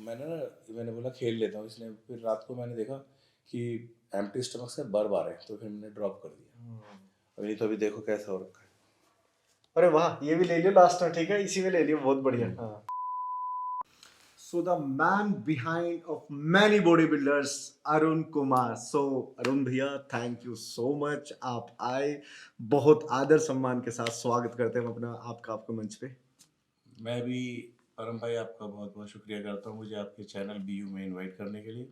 मैंने बोला खेल लेता हूँ, इसलिए फिर रात को मैंने देखा कि एम्प्टी स्टमक से बर्ब आ रहे हैं, तो फिर मैंने ड्रॉप कर दिया। अभी तो अभी देखो कैसा हो रखा है। अरे वाह, ये भी ले लियो लास्ट में, ठीक है, इसी में ले लियो, बहुत बढ़िया। हाँ। So the man behind of many bodybuilders, Arun Kumar. So Arun भैया, थैंक यू सो मच, आप आए, बहुत आदर सम्मान के साथ स्वागत करते हैं अपना आपका मंच पे। मैं भी परम भाई आपका बहुत बहुत शुक्रिया करता हूँ मुझे आपके चैनल BU में इनवाइट करने के लिए,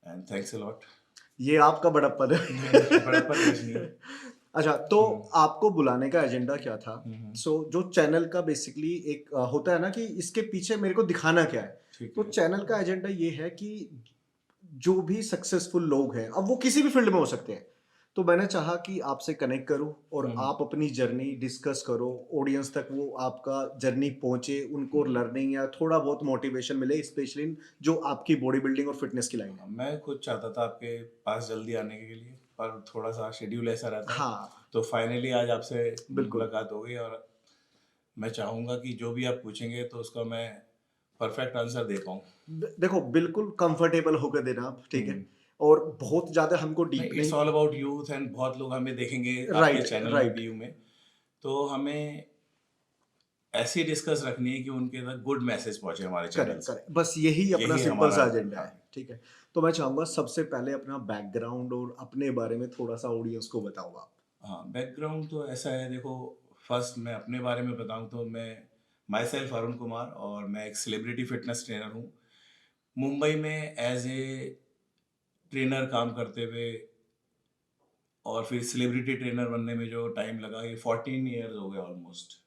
एंड थैंक्स अ लॉट। ये आपका बड़प्पन है। बड़प्पन कुछ नहीं है। अच्छा, तो आपको बुलाने का एजेंडा क्या था? सो जो चैनल का बेसिकली एक होता है ना कि इसके पीछे मेरे को दिखाना क्या है, ठीक तो है। चैनल का एजेंडा ये है कि जो भी सक्सेसफुल लोग हैं, अब वो किसी भी फील्ड में हो सकते हैं, तो मैंने चाहा कि आपसे कनेक्ट करूं और आप अपनी जर्नी डिस्कस करो, ऑडियंस तक वो आपका जर्नी पहुंचे, उनको लर्निंग या थोड़ा बहुत मोटिवेशन मिले, स्पेशली जो आपकी बॉडी बिल्डिंग और फिटनेस की लाइन है। मैं खुद चाहता था आपके पास जल्दी आने के लिए, पर थोड़ा सा शेड्यूल ऐसा रहता है। हाँ, तो फाइनली आज आपसे बिल्कुल। मुलाकात हो गई, और मैं चाहूँगा कि जो भी आप पूछेंगे तो उसका मैं परफेक्ट आंसर दे पाऊँ। देखो, बिल्कुल कंफर्टेबल होकर देना आप, ठीक है, और बहुत ज्यादा हमको नहीं, डीप इट्स नहीं। ऑल अबाउट यूथ, एंड बहुत लोग हमें देखेंगे आपके राइट, चैनल में राइट। BU में, तो हमें ऐसी डिस्कस रखनी है कि उनके तक गुड मैसेज पहुंचे हमारे चैनल करेक्ट, से। करेक्ट, बस यही अपना यही सिंपल हमारा। सा एजेंडा हाँ। है, ठीक है। तो मैं चाहूंगा सबसे पहले अपना बैकग्राउंड और अपने बारे में थोड़ा सा ऑडियंस को बताओ आप। हाँ, बैकग्राउंड तो ऐसा है, देखो, फर्स्ट मैं अपने बारे में बताऊं तो मैं माई सेल्फ अरुण कुमार, और मैं एक सेलिब्रिटी फिटनेस ट्रेनर हूँ। मुंबई में एज ए ट्रेनर काम करते हुए, और फिर सेलिब्रिटी ट्रेनर बनने में जो टाइम लगा, ये 14 ईयर्स हो गए ऑलमोस्ट।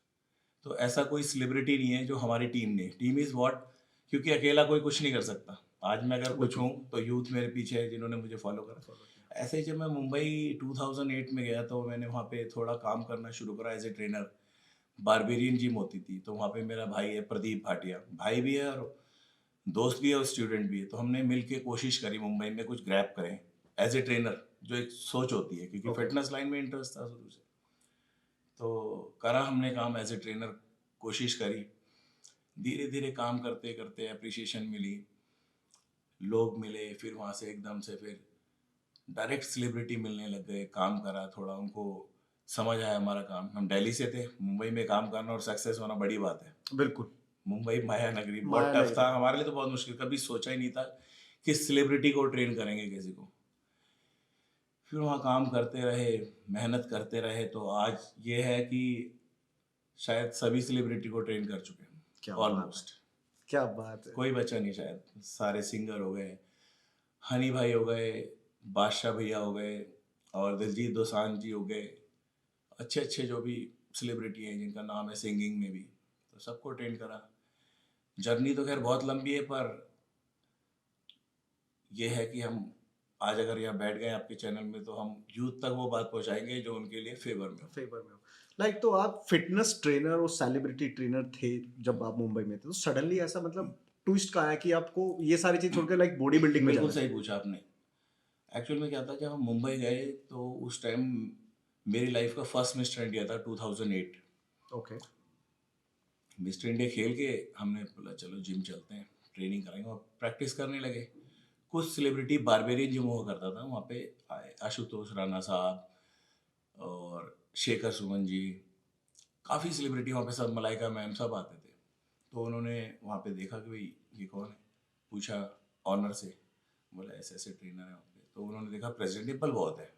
तो ऐसा कोई सेलिब्रिटी नहीं है जो हमारी टीम ने, टीम इज़ व्हाट, क्योंकि अकेला कोई कुछ नहीं कर सकता। आज मैं अगर कुछ बिल्कुल। हूँ तो यूथ मेरे पीछे है जिन्होंने मुझे फॉलो करा। ऐसे ही जब मैं मुंबई 2008 में गया तो मैंने वहाँ पे थोड़ा काम करना शुरू करा as a trainer. Barbarian Gym होती थी, तो वहाँ पे मेरा भाई है प्रदीप भाटिया, भाई भी है और दोस्त भी है और स्टूडेंट भी है। तो हमने मिल के कोशिश करी मुंबई में कुछ ग्रैब करें एज ए ट्रेनर, जो एक सोच होती है, क्योंकि ओके। फिटनेस लाइन में इंटरेस्ट था शुरू से। तो करा हमने काम एज ए ट्रेनर, कोशिश करी। धीरे धीरे काम करते करते अप्रिसिएशन मिली, लोग मिले, फिर वहाँ से एकदम से फिर डायरेक्ट सेलिब्रिटी मिलने लग गए। काम करा थोड़ा, उनको समझ आया हमारा काम। हम दिल्ली से थे, मुंबई में काम करना और सक्सेस होना बड़ी बात है। बिल्कुल। मुंबई माया नगरी बहुत माया टफ नगरी। था हमारे लिए, तो बहुत मुश्किल, कभी सोचा ही नहीं था कि सेलिब्रिटी को ट्रेन करेंगे किसी को। फिर वहाँ काम करते रहे, मेहनत करते रहे, तो आज ये है कि शायद सभी सेलिब्रिटी को ट्रेन कर चुके हैं क्या बात है, ऑलमोस्ट। क्या बात है। कोई बचा नहीं शायद, सारे सिंगर हो गए, हनी भाई हो गए, बादशाह भैया हो गए, और दिलजीत दोसांझ जी हो गए, अच्छे अच्छे जो भी सेलिब्रिटी हैं जिनका नाम है सिंगिंग में भी, तो सबको ट्रेन करा। जर्नी तो खैर बहुत लंबी है, पर यह है कि हम आज अगर यहाँ बैठ गए आपके चैनल में, तो हम यूथ तक वो बात पहुँचाएंगे जो उनके लिए फेवर में हो। फेवर में हो, लाइक, तो आप फिटनेस ट्रेनर और सेलिब्रिटी ट्रेनर थे जब आप मुंबई में थे, तो सडनली ऐसा मतलब ट्विस्ट का आया कि आपको ये सारी चीज छोड़कर लाइक बॉडी बिल्डिंग में बिल्कुल जाना सही है? पूछा आपने। एक्चुअल में क्या था, जब हम मुंबई गए तो उस टाइम मेरी लाइफ का फर्स्ट मिस्टर इंडिया था 2008। ओके। मिस्टर इंडिया खेल के हमने बोला चलो जिम चलते हैं, ट्रेनिंग करेंगे, और प्रैक्टिस करने लगे। कुछ सेलिब्रिटी बारबेरियन जिम हुआ करता था वहाँ पे, आए आशुतोष राणा साहब और शेखर सुमन जी, काफ़ी सेलिब्रिटी वहाँ पे, सब मलाइका मैम सब आते थे। तो उन्होंने वहाँ पे देखा कि भाई ये कौन है, पूछा ऑनर से, बोला ऐसे ऐसे ट्रेनर है वहाँ पे। तो उन्होंने देखा प्रेजेंटेबल बहुत है,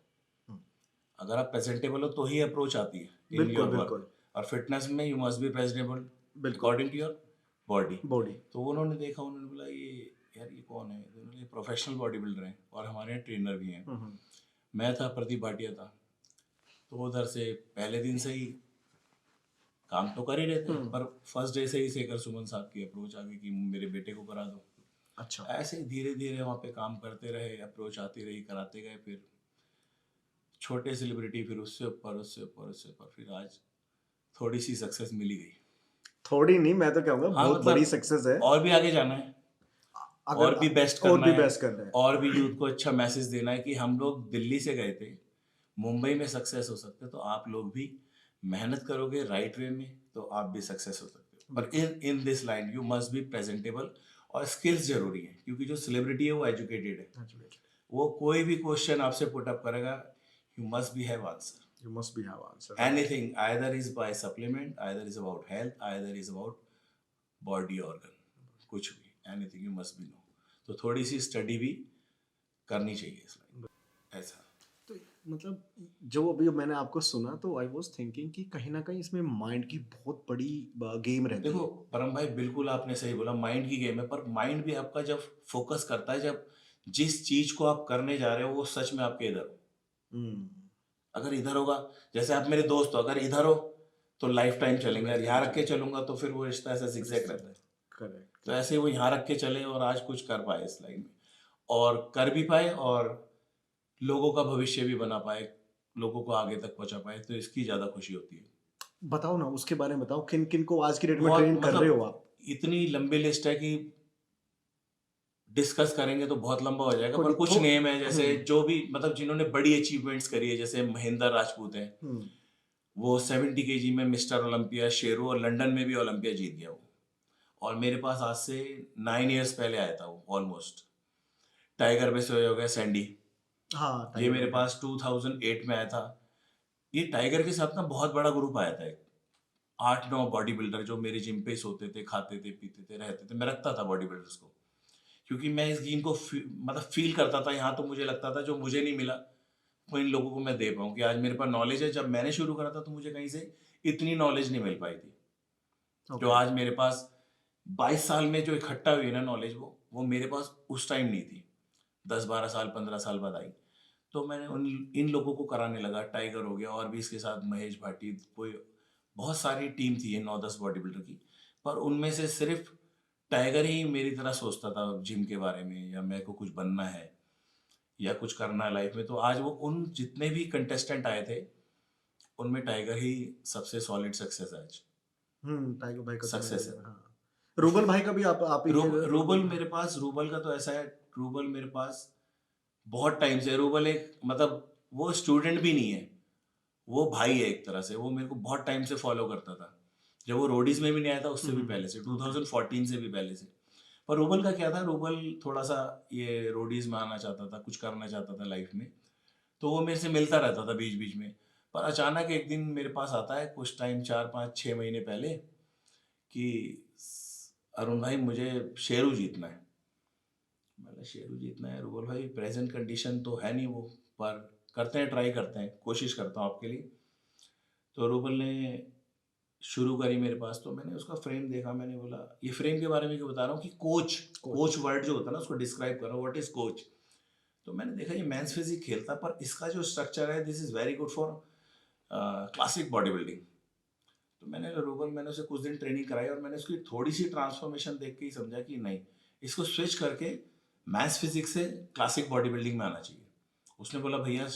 अगर आप प्रेजेंटेबल हो तो ही अप्रोच आती है इन बिल्कुल, योर वर्क, बिल्कुल। और फिटनेस में यू मस्ट बी प्रेजेंटेबल बिल्कुल। According to your body. Body. तो उन्होंने देखा, उन्होंने बोला ये यार ये कौन है, तो उन्होंने प्रोफेशनल बॉडी बिल्डर हैं और हमारे यहाँ ट्रेनर भी हैं। मैं था, प्रदीप भाटिया था। तो उधर से पहले दिन से ही काम तो कर ही रहे थे, पर फर्स्ट डे से ही शेखर सुमन साहब की अप्रोच आ गई कि मेरे बेटे को करा दो। अच्छा। ऐसे ही धीरे धीरे वहाँ पे काम करते रहे, अप्रोच आती रही, कराते गए। फिर छोटे सेलिब्रिटी, फिर उससे ऊपर, उससे ऊपर, उससे ऊपर, फिर आज थोड़ी सी सक्सेस मिली गई। थोड़ी नहीं, मैं तो कहूंगा हाँ बहुत बड़ी मतलब, सक्सेस है। और भी आगे जाना है, अगर और भी बेस्ट और करना भी है, बेस्ट करना है। और भी यूथ को अच्छा मैसेज देना है कि हम लोग दिल्ली से गए थे, मुंबई में सक्सेस हो सकते, तो आप लोग भी मेहनत करोगे राइट वे में तो आप भी सक्सेस हो सकते हो। पर in in this line you must be presentable, और स्किल्स जरूरी है, क्योंकि जो सेलिब्रिटी है वो एजुकेटेड है, वो कोई भी क्वेश्चन आपसे पुट अप करेगा, you must B have answer, You must be have answer. anything, either is by supplement, either is about health, either is about body organ, कुछ भी, anything you must be know. तो थोड़ी सी study भी करनी चाहिए इस line में, ऐसा। तो मतलब जो अभी मैंने आपको सुना तो आई वाज थिंकिंग कि कहीं ना कहीं इसमें माइंड की बहुत बड़ी गेम रहती देखो है। परम भाई, बिल्कुल आपने सही बोला, माइंड की गेम है, पर माइंड भी आपका जब फोकस करता है, जब जिस चीज को आप करने जा रहे हो वो सच में आपके इधर हो। हम्म। अगर इधर होगा, जैसे आप मेरे दोस्त हो, अगर इधर हो तो लाइफ टाइम चलेंगे, और यहाँ रख के चलूंगा तो फिर वो रिश्ता ऐसा zigzag रहता है। करेक्ट। तो ऐसे ही वो यहाँ रख के चले और आज कुछ कर पाए इस लाइन में, और कर भी पाए, और लोगों का भविष्य भी बना पाए, लोगों को आगे तक पहुंचा पाए, तो इसकी ज्यादा खुशी होती है। बताओ ना, उसके बारे में बताओ, किन किन को आज की डेट में बहुत ट्रेन कर रहे हो मतलब आप? इतनी लंबी लिस्ट है कि डिस्कस करेंगे तो बहुत लंबा हो जाएगा, पर थोड़ी कुछ नेम है जैसे हम्म। जो भी मतलब जिन्होंने बड़ी अचीवमेंट्स करी है, जैसे महेंद्र राजपूत है, हम्म। वो 70 केजी में मिस्टर ओलंपिया शेरू, और लंदन में भी ओलंपिया जीत गया वो, और मेरे पास आज से 9 इयर्स पहले आया था वो ऑलमोस्ट। टाइगर में से हो गया सैंडी, हाँ, ये टाइगर मेरे है। पास 2008 में आया था। ये टाइगर के साथ ना बहुत बड़ा ग्रुप आया था, एक 8-9 बॉडी बिल्डर जो मेरे जिम पे ही सोते थे, खाते थे, पीते थे, रहते थे। मैं रखता था बॉडी बिल्डर्स को, क्योंकि मैं इस गेम को मतलब फील करता था। यहाँ तो मुझे लगता था जो मुझे नहीं मिला वो इन लोगों को मैं दे पाऊँ, कि आज मेरे पास नॉलेज है। जब मैंने शुरू करा था तो मुझे कहीं से इतनी नॉलेज नहीं मिल पाई थी, जो ओके। आज मेरे पास 22 साल में जो इकट्ठा हुई ना नॉलेज, वो मेरे पास उस टाइम नहीं थी। 10-12 साल 15 साल बाद आई, तो मैंने इन लोगों को कराने लगा। टाइगर हो गया, और भी इसके साथ महेश भाटी, कोई बहुत सारी टीम थी ये 9-10 बॉडी बिल्डर की, पर उनमें से सिर्फ टाइगर ही मेरी तरह सोचता था जिम के बारे में, या मेरे को कुछ बनना है या कुछ करना है लाइफ में। तो आज वो उन जितने भी कंटेस्टेंट आए थे उनमें टाइगर ही सबसे सॉलिड सक्सेस है आज, टाइगर भाई का तो सक्सेस है। हाँ। रूबल भाई का भी आप ही के रूबल मेरे पास, रूबल का तो ऐसा है, रूबल मेरे पास बहुत टाइम से। रूबल एक मतलब वो स्टूडेंट भी नहीं है, वो भाई है एक तरह से। वो मेरे को बहुत टाइम से फॉलो करता था, जब वो रोडीज में भी नहीं आया था उससे भी पहले से, 2014 से भी पहले से। पर रूबल का क्या था, रूबल थोड़ा सा ये रोडीज में आना चाहता था, कुछ करना चाहता था लाइफ में, तो वो मेरे से मिलता रहता था बीच बीच में। पर अचानक एक दिन मेरे पास आता है कुछ टाइम, 4-5-6 महीने पहले, कि अरुण भाई मुझे शेरू जीतना है। मैंने शेरू जीतना है रूबल भाई, प्रेजेंट कंडीशन तो है नहीं वो, पर करते हैं, ट्राई करते हैं, कोशिश करता हूँ आपके लिए। तो रूबल ने शुरू करी मेरे पास, तो मैंने उसका फ्रेम देखा, मैंने बोला ये फ्रेम के बारे में क्यों बता रहा हूँ, कि कोच वर्ड जो होता है ना उसको डिस्क्राइब कर रहा हूँ, व्हाट इज कोच। तो मैंने देखा ये मेंस फिजिक खेलता, पर इसका जो स्ट्रक्चर है this is very good for classic body building. तो मैंने उसे कुछ दिन ट्रेनिंग कराई, और मैंने उसकी थोड़ी सी ट्रांसफॉर्मेशन देख के ही समझा कि नहीं, इसको स्विच करके मैथ्स फिजिक्स से क्लासिक बॉडी बिल्डिंग में आना चाहिए। उसने बोला भैया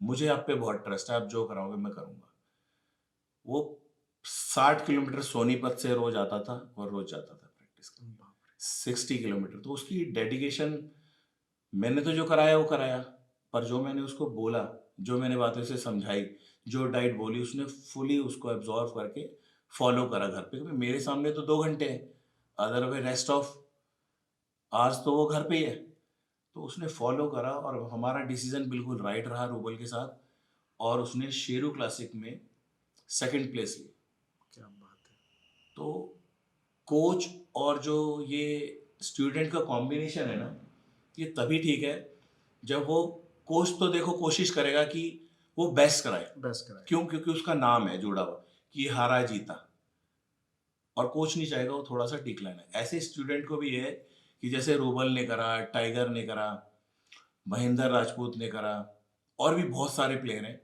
मुझे आप पे बहुत ट्रस्ट है, आप जो कराओगे मैं करूँगा। वो 60 किलोमीटर सोनीपत से रोज आता था, और रोज जाता था प्रैक्टिस करने, 60 किलोमीटर। तो उसकी डेडिकेशन, मैंने तो जो कराया वो कराया, पर जो मैंने उसको बोला, जो मैंने बातें उसे समझाई, जो डाइट बोली, उसने फुली उसको एब्जॉर्व करके फॉलो करा घर पे। क्योंकि मेरे सामने तो 2 घंटे हैं, अदर वे रेस्ट ऑफ आज तो वो घर पे ही है। तो उसने फॉलो करा, और हमारा डिसीजन बिल्कुल राइट रहा रूबल के साथ, और उसने शेरू क्लासिक में सेकंड प्लेस ली। क्या बात है। तो कोच और जो ये स्टूडेंट का कॉम्बिनेशन है ना, ये तभी ठीक है जब वो कोच तो देखो कोशिश करेगा कि वो बेस्ट कराए। बेस्ट कराए। क्यों? क्योंकि उसका नाम है जुड़ा हुआ कि हारा जीता, और कोच नहीं चाहेगा वो थोड़ा सा डिक्लाइन है। ऐसे स्टूडेंट को भी है कि जैसे रूबल ने करा, टाइगर ने करा, महेंद्र राजपूत ने करा, और भी बहुत सारे प्लेयर हैं।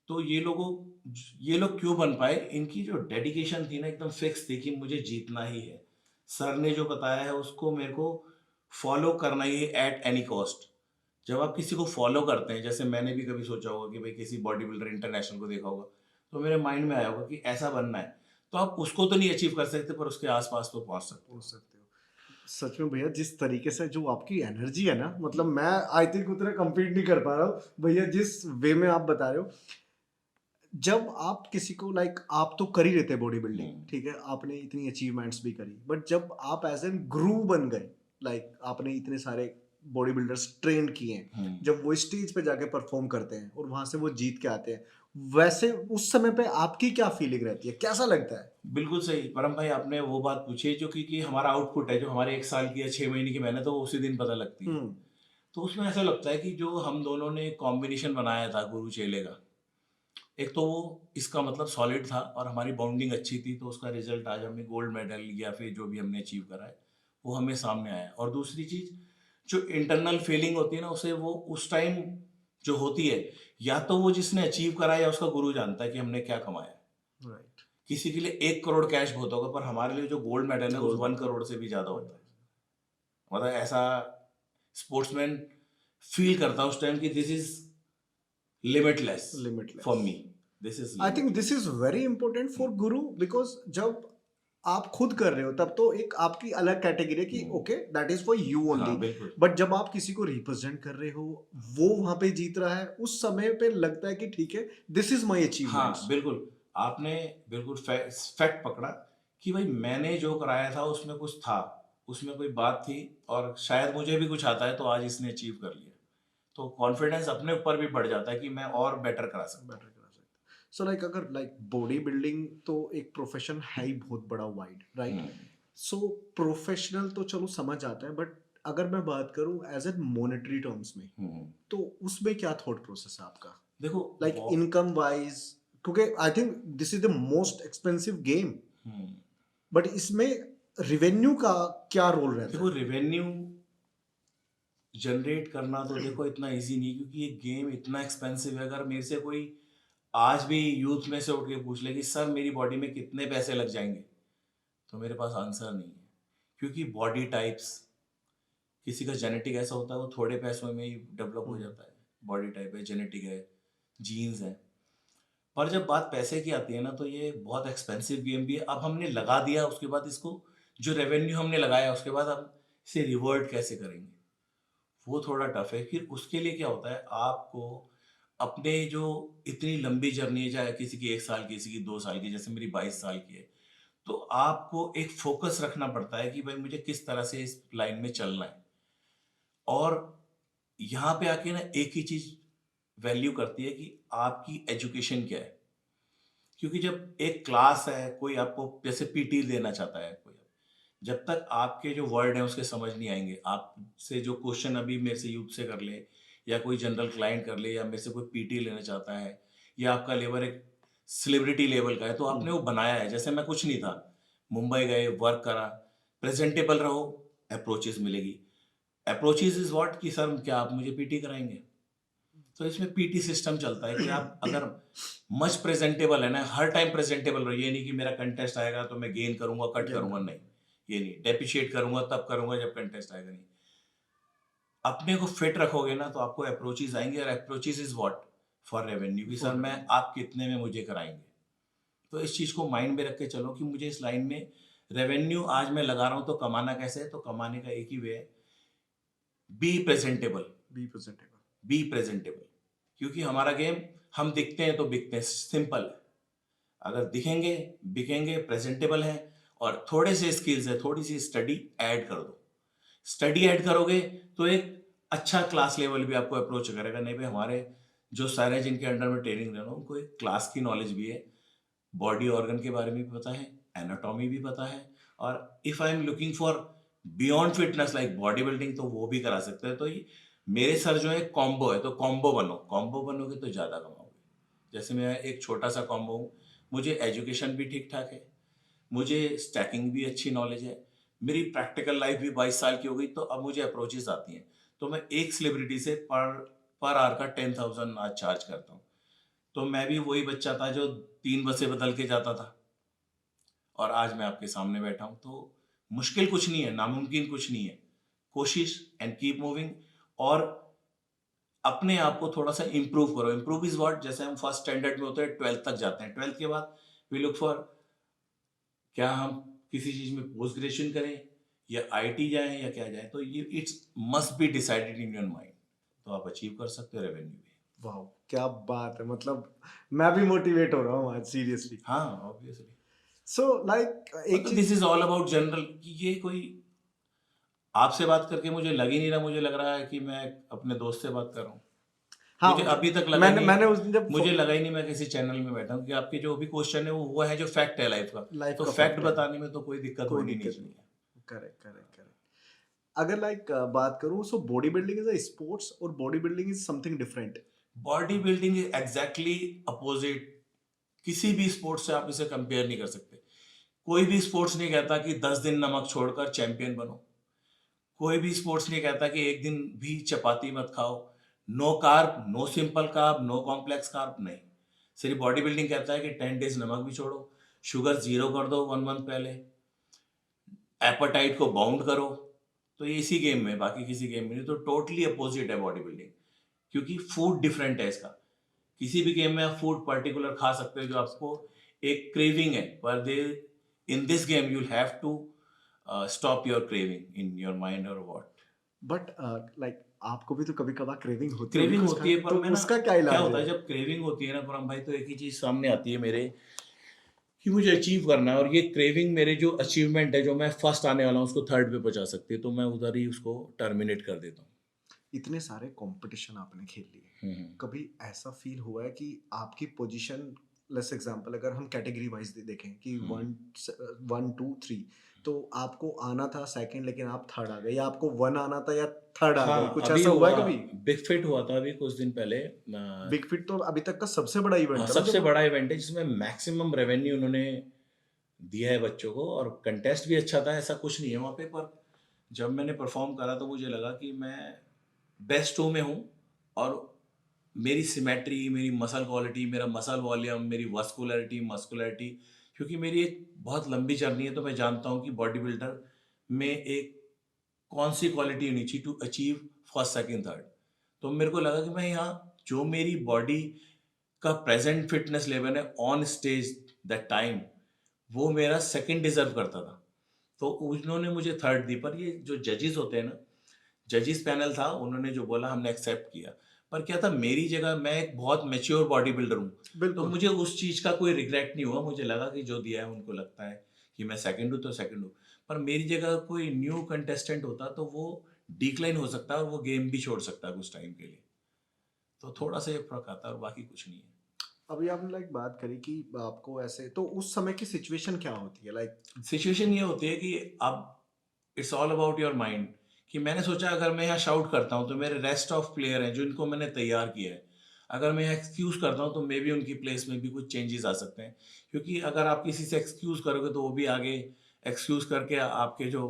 तो ये लोग क्यों बन पाए, इनकी जो डेडिकेशन थी ना एकदम फिक्स थी कि मुझे जीतना ही है। सर ने जो बताया है उसको मेरे को फॉलो करना ही है एट एनी कॉस्ट। जब आप किसी को फॉलो करते हैं, जैसे मैंने भी कभी सोचा होगा कि भाई किसी बॉडी बिल्डर इंटरनेशनल को देखा होगा, तो मेरे माइंड में आया होगा कि ऐसा बनना है, तो आप उसको तो नहीं अचीव कर सकते, पर उसके आसपास तो पहुंच सकते हो सकते हो। सच में भैया, जिस तरीके से जो आपकी एनर्जी है ना, मतलब मैं आई थिंक उतना कम्पीट नहीं कर पा रहा हूँ भैया, जिस वे में आप बता रहे हो। जब आप किसी को लाइक आप तो कर ही रहे थे बॉडी बिल्डिंग, हम्म, ठीक है, आपने इतनी अचीवमेंट्स भी करी, बट जब आप एज एन गुरु बन गए, लाइक आपने इतने सारे बॉडी बिल्डर्स ट्रेन किए हैं, हम्म। जब वो स्टेज पे जाके परफॉर्म करते हैं और वहां से वो जीत के आते हैं, वैसे उस समय पे आपकी क्या फीलिंग रहती है, कैसा लगता है? बिल्कुल सही परम भाई, आपने वो बात पूछी है जो कि हमारा आउटपुट है, जो हमारे 1 साल की या 6 महीने की मेहनत है वो उसी दिन पता लगती है। हम्म। तो उसमें ऐसा लगता है कि जो हम दोनों ने कॉम्बिनेशन बनाया था गुरु चेले का, एक तो वो इसका मतलब सॉलिड था और हमारी बाउंडिंग अच्छी थी, तो उसका रिजल्ट आज हमें गोल्ड मेडल या फिर जो भी हमने अचीव करा है वो हमें सामने आया। और दूसरी चीज, जो इंटरनल फीलिंग होती है ना, उसे वो उस टाइम जो होती है, या तो वो जिसने अचीव करा है या उसका गुरु जानता है कि हमने क्या कमाया। राइट। किसी के लिए 1 करोड़ कैश बहुत होगा, पर हमारे लिए जो गोल्ड मेडल है उस गोल्ड 1 करोड़ से भी ज्यादा होता है। मतलब ऐसा स्पोर्ट्समैन फील करता है उस टाइम कि this is limitless for limitless. Me, this is I think this limitless. Is very important for Guru, because जब आप खुद कर रहे हो तब तो एक आपकी अलग कैटेगरी है कि okay that is for you only, हाँ बिल्कुल। बट जब आप किसी को रिप्रेजेंट कर रहे हो, वो वहां पे जीत रहा है, उस समय पे लगता है कि ठीक है, दिस इज माय हाँ अचीवमेंट्स। बिल्कुल, आपने बिल्कुल फैक्ट पकड़ा कि भाई मैंने जो कराया था उसमें कुछ था, उसमें कोई बात थी, और शायद मुझे भी कुछ आता है तो आज इसने अचीव कर लिया। तो कॉन्फिडेंस अपने ऊपर भी बढ़ जाता है कि मैं और बेटर करा सकता बेटर करा सकते हैं। सो लाइक अगर लाइक बॉडी बिल्डिंग तो एक प्रोफेशन है ही बहुत बड़ा, वाइड, हूँ। राइट? सो प्रोफेशनल तो चलो समझ आता है, बट अगर मैं बात करूं एज ए मॉनेटरी टर्म्स में, हम्म। तो उसमें क्या थॉट प्रोसेस है आपका, देखो लाइक इनकम वाइज? क्योंकि I think this is the most expensive game, hmm, but इसमें रिवेन्यू का क्या रोल रहता देखो है? रेवेन्यू जनरेट करना तो देखो इतना इजी नहीं, क्योंकि ये गेम इतना एक्सपेंसिव है। अगर मेरे से कोई आज भी यूथ में से उठ के पूछ ले कि सर मेरी बॉडी में कितने पैसे लग जाएंगे, तो मेरे पास आंसर नहीं है। क्योंकि बॉडी टाइप्स, किसी का जेनेटिक ऐसा होता है वो थोड़े पैसों में ही डेवलप हो हम्म। जाता है, बॉडी टाइप है, जेनेटिक है, जीन्स है। पर जब बात पैसे की आती है ना, तो ये बहुत एक्सपेंसिव गेम भी है। अब हमने लगा दिया, उसके बाद इसको, जो रेवेन्यू हमने लगाया उसके बाद हम इसे रिवर्ट कैसे करेंगे, वो थोड़ा टफ है। फिर उसके लिए क्या होता है, आपको अपने जो इतनी लंबी जर्नी है, चाहे किसी की 1 साल की, किसी की 2 साल की, जैसे मेरी 22 साल की है, तो आपको एक फोकस रखना पड़ता है कि भाई मुझे किस तरह से इस लाइन में चलना है। और यहाँ पे आके ना एक ही चीज वैल्यू करती है कि आपकी एजुकेशन क्या है। क्योंकि जब एक क्लास है, कोई आपको जैसे पीटी देना चाहता है कोई, जब तक आपके जो वर्ड है उसके समझ नहीं आएंगे, आपसे जो क्वेश्चन अभी मेरे से यूथ से कर ले, या कोई जनरल क्लाइंट कर ले, या मेरे से कोई पीटी लेना चाहता है, या आपका लेवल एक सेलिब्रिटी लेवल का है, तो आपने वो बनाया है। जैसे मैं कुछ नहीं था, मुंबई गए, वर्क करा, प्रेजेंटेबल रहो, अप्रोचेस मिलेगी। अप्रोचेस इज व्हाट, कि सर क्या आप मुझे पीटी कराएंगे। तो इसमें पीटी सिस्टम चलता है कि आप अगर मच प्रेजेंटेबल है ना, हर टाइम प्रेजेंटेबल रहो। ये नहीं कि मेरा कंटेस्ट आएगा तो मैं गेन करूंगा, कट गेन करूंगा, करो। नहीं। ये नहीं, डेप्रिशिएट करूंगा तब करूंगा जब कंटेस्ट आएगा, नहीं। अपने को फिट रखोगे ना तो आपको अप्रोचेस आएंगे, और approaches is what, for revenue, कि सर फॉर मैं आप कितने में मुझे कराएंगे। तो इस चीज को माइंड में रख के चलो कि मुझे इस लाइन में रेवेन्यू आज मैं लगा रहा हूं, तो कमाना कैसे है, तो कमाने का एक ही वे है, be presentable. Be presentable. Be presentable, क्योंकि हमारा गेम, हम दिखते हैं तो बिकते हैं, सिंपल है। अगर दिखेंगे, बिकेंगे, प्रेजेंटेबल हैं, और थोड़े से स्किल्स है, थोड़ी सी स्टडी ऐड कर दो। स्टडी ऐड करोगे तो एक अच्छा क्लास लेवल भी आपको अप्रोच करेगा। नहीं भाई, हमारे जो सारे जिनके अंडर में ट्रेनिंग लेना, उनको एक क्लास की नॉलेज भी है, बॉडी ऑर्गन के बारे में भी पता है, एनाटॉमी भी पता है, और if I am looking for beyond fitness like body building, तो वो भी करा सकते हैं। तो ये मेरे सर जो है कॉम्बो है, तो कॉम्बो बनो, कॉम्बो बनोगे तो ज़्यादा कमाओगे। जैसे मैं एक छोटा सा कॉम्बो हूँ, मुझे एजुकेशन भी ठीक ठाक है, मुझे स्टैकिंग भी अच्छी नॉलेज है, मेरी प्रैक्टिकल लाइफ भी 22 साल की हो गई, तो अब मुझे अप्रोचेस आती हैं। तो मैं एक सेलिब्रिटी से पर पर आवर का 10,000 आज चार्ज करता हूँ। तो मैं भी वही बच्चा था जो 3 बसें बदल के जाता था, और आज मैं आपके सामने बैठा हूँ। तो मुश्किल कुछ नहीं है, नामुमकिन कुछ नहीं है। कोशिश एंड कीप मूविंग, और अपने आप को थोड़ा सा इंप्रूव करो। इंप्रूव इज व्हाट, जैसे हम फर्स्ट स्टैंडर्ड में होते हैं, 12th तक जाते हैं, 12th के बाद वी लुक फॉर, क्या हम किसी चीज में पोस्ट ग्रेजुएशन करें, या आईटी जाएं, या क्या जाएं। तो ये it's must be decided in your mind, तो आप अचीव कर सकते हो रेवेन्यू भी। वाह, क्या बात है, मतलब मैं भी मोटिवेट हो रहा हूँ आज सीरियसली। हाँ, ऑब्वियसली। सो लाइक एक मतलब चीज। This is all about general कि ये कोई आपसे बात करके मुझे लग ही नहीं रहा, मुझे लग रहा है कि मैं अपने दोस्त से बात कर रहा हूँ। हाँ, मुझे अभी तक लगा ही मैंने नहीं मैंने उस दिन जब मुझे लगा ही नहीं मैं किसी चैनल में बैठा हूँ, कि आपके जो भी क्वेश्चन है वो है जो फैक्ट है लाइफ का। लाइफ तो का फैक्ट फैक्ट है, बताने में तो कोई दिक्कत कोई होनी नहीं दिक्कत नहीं। चाहिए। Correct correct correct. अगर लाइक बात करूँ, so body building is a sports और body building is something different. Body building is exactly opposite. किसी भी स्पोर्ट्स से आप इसे कंपेयर नहीं कर सकते। कोई भी स्पोर्ट्स नहीं कहता कि 10 दिन नमक छोड़कर चैंपियन बनो। कोई भी स्पोर्ट्स नहीं कहता कि एक दिन भी चपाती मत खाओ। No carb, no simple carb, no complex carb, नहीं। सिर्फ बॉडी बिल्डिंग कहता है कि 10 डेज नमक भी छोड़ो, शुगर जीरो कर दो 1 मंथ पहले, एपेटाइट को बाउंड करो। तो ये इसी गेम में, बाकी किसी गेम में नहीं। तो टोटली अपोजिट है बॉडी बिल्डिंग, क्योंकि फूड डिफरेंट है इसका। किसी भी गेम में आप फूड पर्टिकुलर खा सकते हो जो आपको एक क्रेविंग है, पर they in this game you have to stop your craving in your mind और व्हाट। बट लाइक आपको भी तो कभी कभार क्रेविंग होती होगी क्रेविंग कुछ होती है, खाने, पर तो मैं ना, उसका क्या क्या इलाज होता है? है जब क्रेविंग होती है ना परम भाई, तो एक ही चीज सामने आती है मेरे, कि मुझे अचीव करना है। और ये क्रेविंग मेरे जो अचीवमेंट है, जो मैं फर्स्ट आने वाला हूँ उसको थर्ड पे पहुंचा सकती है, तो मैं उधर ही उसको टर्मिनेट कर देता हूँ। इतने सारे कंपटीशन आपने खेल लिए, हम्म। कभी ऐसा फील हुआ है कि आपकी पोजीशन, लेट्स एग्जांपल अगर हम कैटेगरी वाइज देखें कि हम्म। 1 1 2 3, तो आपको आना था सेकंड लेकिन आप थर्ड आ गए, या आपको वन आना था या थर्ड आ गए, हाँ, कुछ अभी ऐसा हुआ है हुआ, कभी? बिग फिट हुआ था अभी कुछ दिन पहले। बिग फिट तो अभी तक का सबसे बड़ा हाँ, इवेंट था ना सबसे जब। बड़ा इवेंट है जिसमें मैक्सिमम रेवेन्यू उन्होंने दिया है बच्चों को, और कंटेस्ट भी अच्छा था, ऐसा कुछ नहीं है वहाँ पे। पर जब मैंने परफॉर्म करा तो मुझे लगा कि मैं बेस्ट टू में हूँ। और मेरी सिमेट्री, मेरी मसल क्वालिटी, मेरा मसल वॉल्यूम, मेरी वस्कुलरिटी, मस्कुलरिटी, क्योंकि मेरी एक बहुत लंबी जर्नी है, तो मैं जानता हूँ कि बॉडी बिल्डर में एक कौन सी क्वालिटी होनी चाहिए to achieve first second third. तो मेरे को लगा कि मैं यहाँ जो मेरी बॉडी का प्रेजेंट फिटनेस लेवल है ऑन स्टेज दैट टाइम, वो मेरा सेकंड डिजर्व करता था। तो उन्होंने मुझे थर्ड दी। पर ये जो जजेस होते हैं ना, जजेस पैनल था, उन्होंने जो बोला हमने एक्सेप्ट किया। पर क्या था, मेरी जगह मैं एक बहुत मेच्योर बॉडी बिल्डर हूँ, तो बिल्कुल। मुझे उस चीज़ का कोई रिग्रेट नहीं हुआ। मुझे लगा कि जो दिया है उनको लगता है कि मैं सेकंड हूँ तो सेकंड हूँ। पर मेरी जगह कोई न्यू कंटेस्टेंट होता तो वो डिक्लाइन हो सकता है और वो गेम भी छोड़ सकता है कुछ टाइम के लिए। तो थोड़ा सा ये फर्क आता है और बाकी कुछ नहीं है। अभी आपने लाइक बात करी कि आपको ऐसे, तो उस समय की सिचुएशन क्या होती है लाइक? सिचुएशन ये होती है कि अब it's all about your mind. कि मैंने सोचा अगर मैं यहाँ शाउट करता हूँ तो मेरे रेस्ट ऑफ प्लेयर हैं जो इनको मैंने तैयार किया है, अगर मैं यहाँ एक्सक्यूज़ करता हूँ तो मे बी उनकी प्लेस में भी कुछ चेंजेस आ सकते हैं। क्योंकि अगर आप किसी से एक्सक्यूज़ करोगे तो वो भी आगे एक्सक्यूज़ करके आपके जो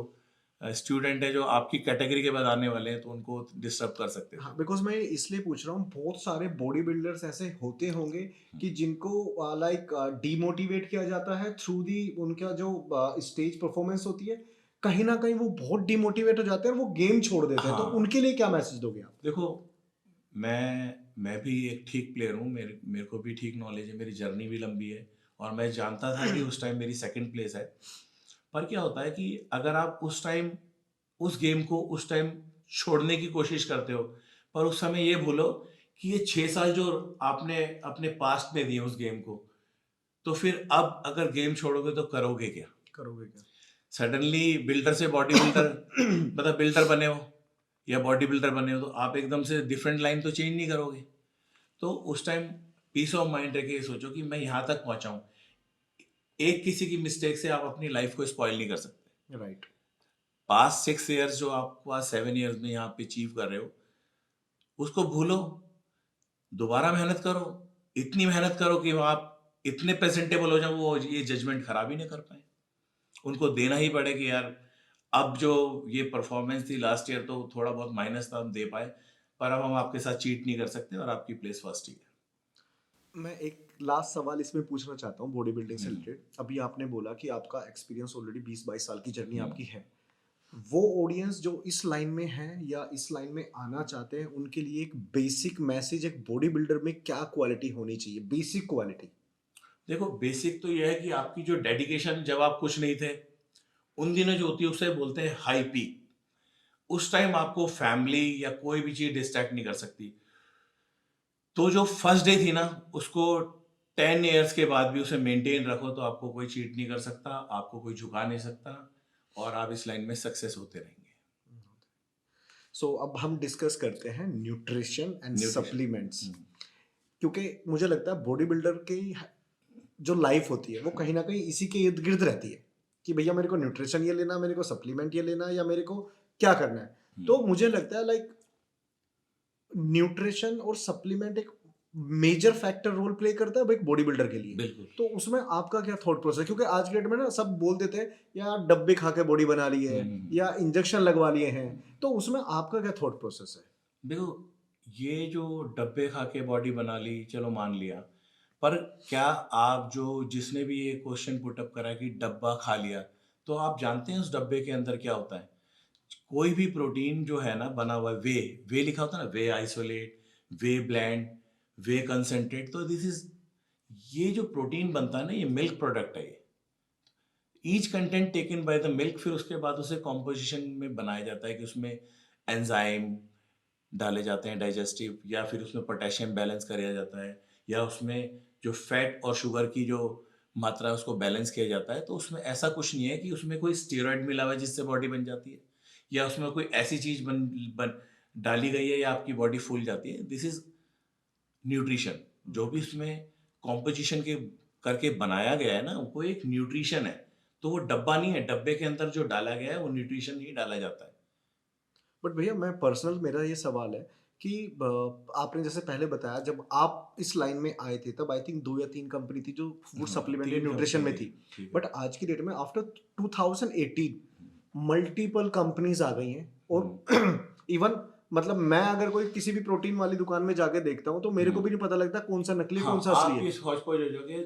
स्टूडेंट है जो आपकी कैटेगरी के बाद आने वाले हैं तो उनको डिस्टर्ब कर सकते थे हाँ, वो। बिकॉज मैं इसलिए पूछ रहा हूँ, बहुत सारे बॉडी बिल्डर्स ऐसे होते होंगे कि जिनको लाइक डीमोटिवेट किया जाता है थ्रू दी उनका जो स्टेज परफॉर्मेंस होती है, कहीं ना कहीं वो बहुत डीमोटिवेट हो जाते हैं और वो गेम छोड़ देते हैं, तो हाँ, उनके लिए क्या मैसेज दोगे आप? देखो, मैं भी एक ठीक प्लेयर हूँ, मेरे मेरे को भी ठीक नॉलेज है, मेरी जर्नी भी लंबी है। और मैं जानता था कि उस टाइम मेरी सेकंड प्लेस है। पर क्या होता है कि अगर आप उस टाइम उस गेम को उस टाइम छोड़ने की कोशिश करते हो, पर उस समय ये भूलो कि ये 6 साल जो आपने अपने पास्ट में दिए उस गेम को, तो फिर अब अगर गेम छोड़ोगे तो करोगे क्या? करोगे क्या? सडनली बिल्डर से बॉडी बिल्डर, मतलब बिल्डर बने हो या बॉडी बिल्डर बने हो, तो आप एकदम से डिफरेंट लाइन तो चेंज नहीं करोगे। तो उस टाइम पीस ऑफ माइंड रख के ये सोचो कि मैं यहाँ तक पहुँचा हूँ। एक किसी की मिस्टेक से आप अपनी लाइफ को स्पॉइल नहीं कर सकते। राइट। पास्ट 6 ईयर्स जो आप पास 7 ईयर्स में यहाँ पे अचीव कर रहे हो, उसको भूलो, दोबारा मेहनत करो, इतनी मेहनत करो कि आप इतने प्रेजेंटेबल हो जाओ वो ये जजमेंट खराब ही नहीं कर पाए। उनको देना ही पड़े कि यार अब जो ये परफॉर्मेंस थी लास्ट ईयर तो थोड़ा बहुत माइनस था, हम दे पाए, पर अब हम आपके साथ चीट नहीं कर सकते और आपकी प्लेस फर्स्ट ही है। मैं एक लास्ट सवाल इसमें पूछना चाहता हूँ बॉडी बिल्डिंग से हम्म। रिलेटेड। अभी आपने बोला कि आपका एक्सपीरियंस ऑलरेडी 20-22 साल की जर्नी हम्म। आपकी है। वो ऑडियंस जो इस लाइन में है या इस लाइन में आना चाहते हैं, उनके लिए एक बेसिक मैसेज, एक बॉडी बिल्डर में क्या क्वालिटी होनी चाहिए, बेसिक क्वालिटी? देखो, बेसिक तो ये है कि आपकी जो डेडिकेशन, जब आप कुछ नहीं थे उन दिनों जो होती है उसे बोलते हैं हाई पीक। उस टाइम आपको फैमिली या कोई भी चीज डिस्ट्रैक्ट नहीं कर सकती। तो जो फर्स्ट डे थी ना, उसको 10 ईयर्स के बाद भी उसे मेंटेन रखो तो आपको कोई चीट नहीं कर सकता, आपको कोई झुका नहीं सकता, और आप इस लाइन में सक्सेस होते रहेंगे। सो अब हम डिस्कस करते हैं न्यूट्रिशन एंड न्यूट्रिशन। सप्लीमेंट्स, क्योंकि मुझे लगता है बॉडी बिल्डर की जो लाइफ होती है वो कहीं ना कहीं इसी के इर्द गिर्द रहती है कि भैया मेरे को न्यूट्रिशन ये लेना, मेरे को सप्लीमेंट ये लेना, या मेरे को क्या करना है। तो मुझे लगता है लाइक न्यूट्रिशन और सप्लीमेंट एक मेजर फैक्टर रोल प्ले करता है एक बॉडी बिल्डर के लिए। बिल्कुल। तो उसमें आपका क्या थॉट प्रोसेस, क्योंकि आज के डेट में ना सब बोल देते हैं यार डब्बे खा के बॉडी बना ली है या इंजेक्शन लगवा लिए हैं, तो उसमें आपका क्या थॉट प्रोसेस है? देखो, ये जो डब्बे खा के बॉडी बना ली, चलो मान लिया, पर क्या आप जो जिसने भी ये क्वेश्चन पुटअप करा कि डब्बा खा लिया, तो आप जानते हैं उस डब्बे के अंदर क्या होता है? कोई भी प्रोटीन जो है ना बना हुआ है, वे लिखा होता है ना, वे आइसोलेट, वे ब्लेंड, वे कंसेंट्रेट, तो दिस इज, ये जो प्रोटीन बनता है ना, ये मिल्क प्रोडक्ट है। ये each content taken by the milk, फिर उसके बाद उसे कॉम्पोजिशन में बनाया जाता है कि उसमें एंजाइम डाले जाते हैं डाइजेस्टिव, या फिर उसमें पोटेशियम बैलेंस किया जाता है, या उसमें जो फैट और शुगर की जो मात्रा है उसको बैलेंस किया जाता है। तो उसमें ऐसा कुछ नहीं है कि उसमें कोई स्टेरॉइड मिला हुआ है जिससे बॉडी बन जाती है, या उसमें कोई ऐसी चीज बन डाली गई है या आपकी बॉडी फूल जाती है। This is nutrition. जो भी उसमें कॉम्पोजिशन के करके बनाया गया है ना, वो एक न्यूट्रिशन है। तो वो डब्बा नहीं है, डब्बे के अंदर जो डाला गया है वो न्यूट्रिशन ही डाला जाता है। बट भैया मैं पर्सनल, मेरा ये सवाल है कि आपने जैसे पहले बताया जब आप इस लाइन में आए थे तब आई थिंक 2 या 3 कंपनी थी जो फूड हाँ, सप्लीमेंट या 3 न्यूट्रिशन कंपनी में थी। थी। ठीक है। बट आज की डेट में आफ्टर 2018 मल्टीपल कंपनीज आ गई हैं, और इवन मतलब मैं अगर कोई किसी भी प्रोटीन वाली दुकान में जाके देखता हूँ तो मेरे को भी नहीं पता लगता कौन सा नकली हाँ, कौन सा असली आप है। इस हौज पौज हो जाओगे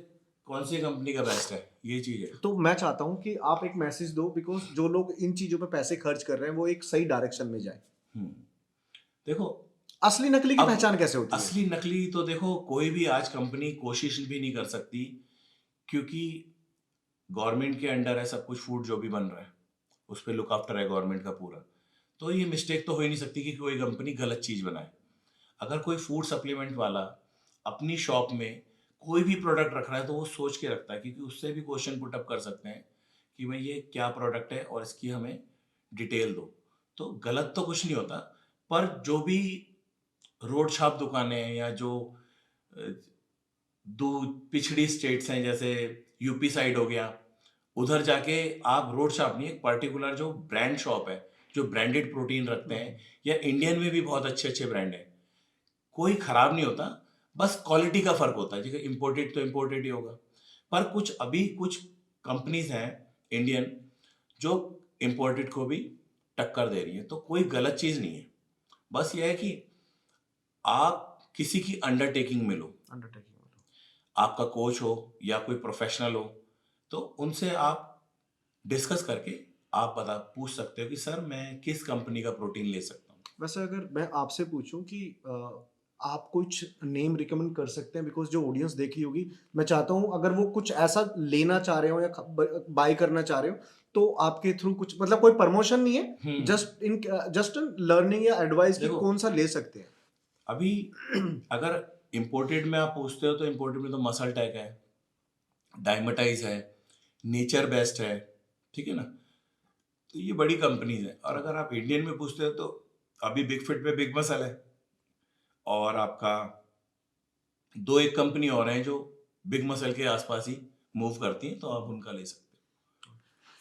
कौन सी कंपनी का बेस्ट है, ये चीज है। तो मैं चाहता हूँ कि आप एक मैसेज दो, बिकॉज जो लोग इन चीजों पे पैसे खर्च कर रहे हैं वो एक सही डायरेक्शन में जाए। हम्म, देखो, असली नकली की अब पहचान कैसे होती है? असली नकली तो देखो, कोई भी आज कंपनी कोशिश भी नहीं कर सकती, क्योंकि गवर्नमेंट के अंडर है सब कुछ, फूड जो भी बन रहा है उस पर लुक आफ्टर है गवर्नमेंट का पूरा। तो ये मिस्टेक तो हो ही नहीं सकती कि कोई कंपनी गलत चीज बनाए। अगर कोई फूड सप्लीमेंट वाला अपनी शॉप में कोई भी प्रोडक्ट रख रहा है तो वो सोच के रखता है, क्योंकि उससे भी क्वेश्चन पुटअप कर सकते हैं कि भाई ये क्या प्रोडक्ट है और इसकी हमें डिटेल दो। तो गलत तो कुछ नहीं होता, पर जो भी रोड छाप दुकानें हैं या जो अ, दो पिछड़ी स्टेट्स हैं, जैसे यूपी साइड हो गया, उधर जाके आप रोड शॉप नहीं, एक पर्टिकुलर जो ब्रांड शॉप है जो ब्रांडेड प्रोटीन रखते हैं, या इंडियन में भी बहुत अच्छे अच्छे ब्रांड हैं, कोई खराब नहीं होता, बस क्वालिटी का फर्क होता है। जैसे इम्पोर्टेड तो इम्पोर्टेड ही होगा, पर कुछ कंपनीज हैं इंडियन जो इम्पोर्टेड को भी टक्कर दे रही है। तो कोई गलत चीज नहीं है, बस यह है कि आप किसी की अंडरटेकिंग में लो, अंडरटेकिंग। आपका कोच हो या कोई प्रोफेशनल हो, तो उनसे आप डिस्कस करके आप पूछ सकते हो कि सर मैं किस कंपनी का प्रोटीन ले सकता हूँ। वैसे अगर मैं आपसे पूछूं कि आप कुछ नेम रिकमेंड कर सकते हैं, बिकॉज जो ऑडियंस देखी होगी, मैं चाहता हूं अगर वो कुछ ऐसा लेना चाह रहे हो या बाय करना चाह रहे हो तो आपके थ्रू कुछ, मतलब कोई प्रमोशन नहीं है, जस्ट लर्निंग या एडवाइस कि देखो, कौन सा ले सकते हैं। अभी अगर इम्पोर्टेड में आप पूछते हो तो इम्पोर्टेड में तो मसल टेक है, डायमटाइज है, नेचर बेस्ट है, ठीक है ना, तो ये बड़ी कंपनीज है। और अगर आप इंडियन में पूछते हो तो अभी बिग फिट में बिग मसल है, और आपका दो एक कंपनी और हैं जो बिग मसल के आसपास ही मूव करती हैं, तो आप उनका ले सकते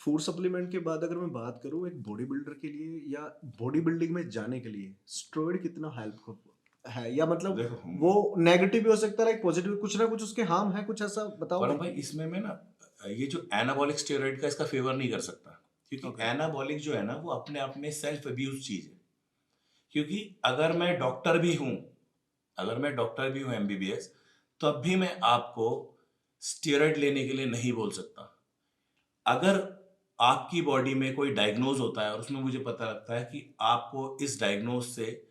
फूड सप्लीमेंट के बाद अगर मैं बात करूं एक बॉडी बिल्डर के लिए या बॉडी बिल्डिंग में जाने के लिए स्टेरॉइड कितना हेल्प है, या हो। मतलब देखो, वो नेगेटिव भी हो सकता है, पॉजिटिव, कुछ ना कुछ उसके हार्म है, कुछ ऐसा बताओ और भाई। भाई इसमें मैं ना ये जो एनाबॉलिक स्टेरॉइड का इसका फेवर नहीं कर सकता, क्योंकि Okay. एनाबॉलिक जो है ना वो अपने आप में सेल्फ अब्यूज चीज है। क्योंकि अगर मैं डॉक्टर भी हूँ एमबीबीएस, तब भी मैं आपको स्टेरॉइड लेने के लिए नहीं बोल सकता। अगर आपकी बॉडी में कोई डायग्नोज होता है और उसमें मुझे पता लगता है कि आपको इस डायग्नोज से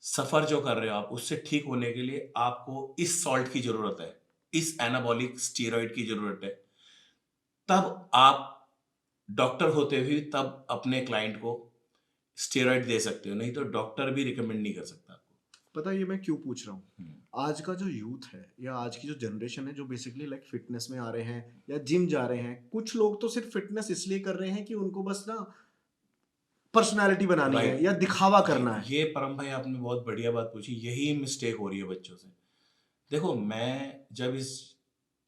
सफर जो कर रहे हो आप उससे ठीक होने के लिए आपको इस सॉल्ट की जरूरत है, इस एनाबॉलिक स्टीरॉइड की जरूरत है, तब आप डॉक्टर होते हुए तब अपने क्लाइंट को स्टेरॉइड दे सकते हो, नहीं तो डॉक्टर भी रिकमेंड नहीं कर सकता आपको। पता है ये मैं क्यों पूछ रहा हूँ? हम्म, आज का जो यूथ है या आज की जो जनरेशन है जो बेसिकली लाइक फिटनेस में आ रहे हैं या जिम जा रहे हैं, कुछ लोग तो सिर्फ फिटनेस इसलिए कर रहे हैं कि उनको बस ना पर्सनालिटी बनानी है राइट। या दिखावा ये करना है। ये परम भाई आपने बहुत बढ़िया बात पूछी, यही मिस्टेक हो रही है बच्चों से। देखो, मैं जब इस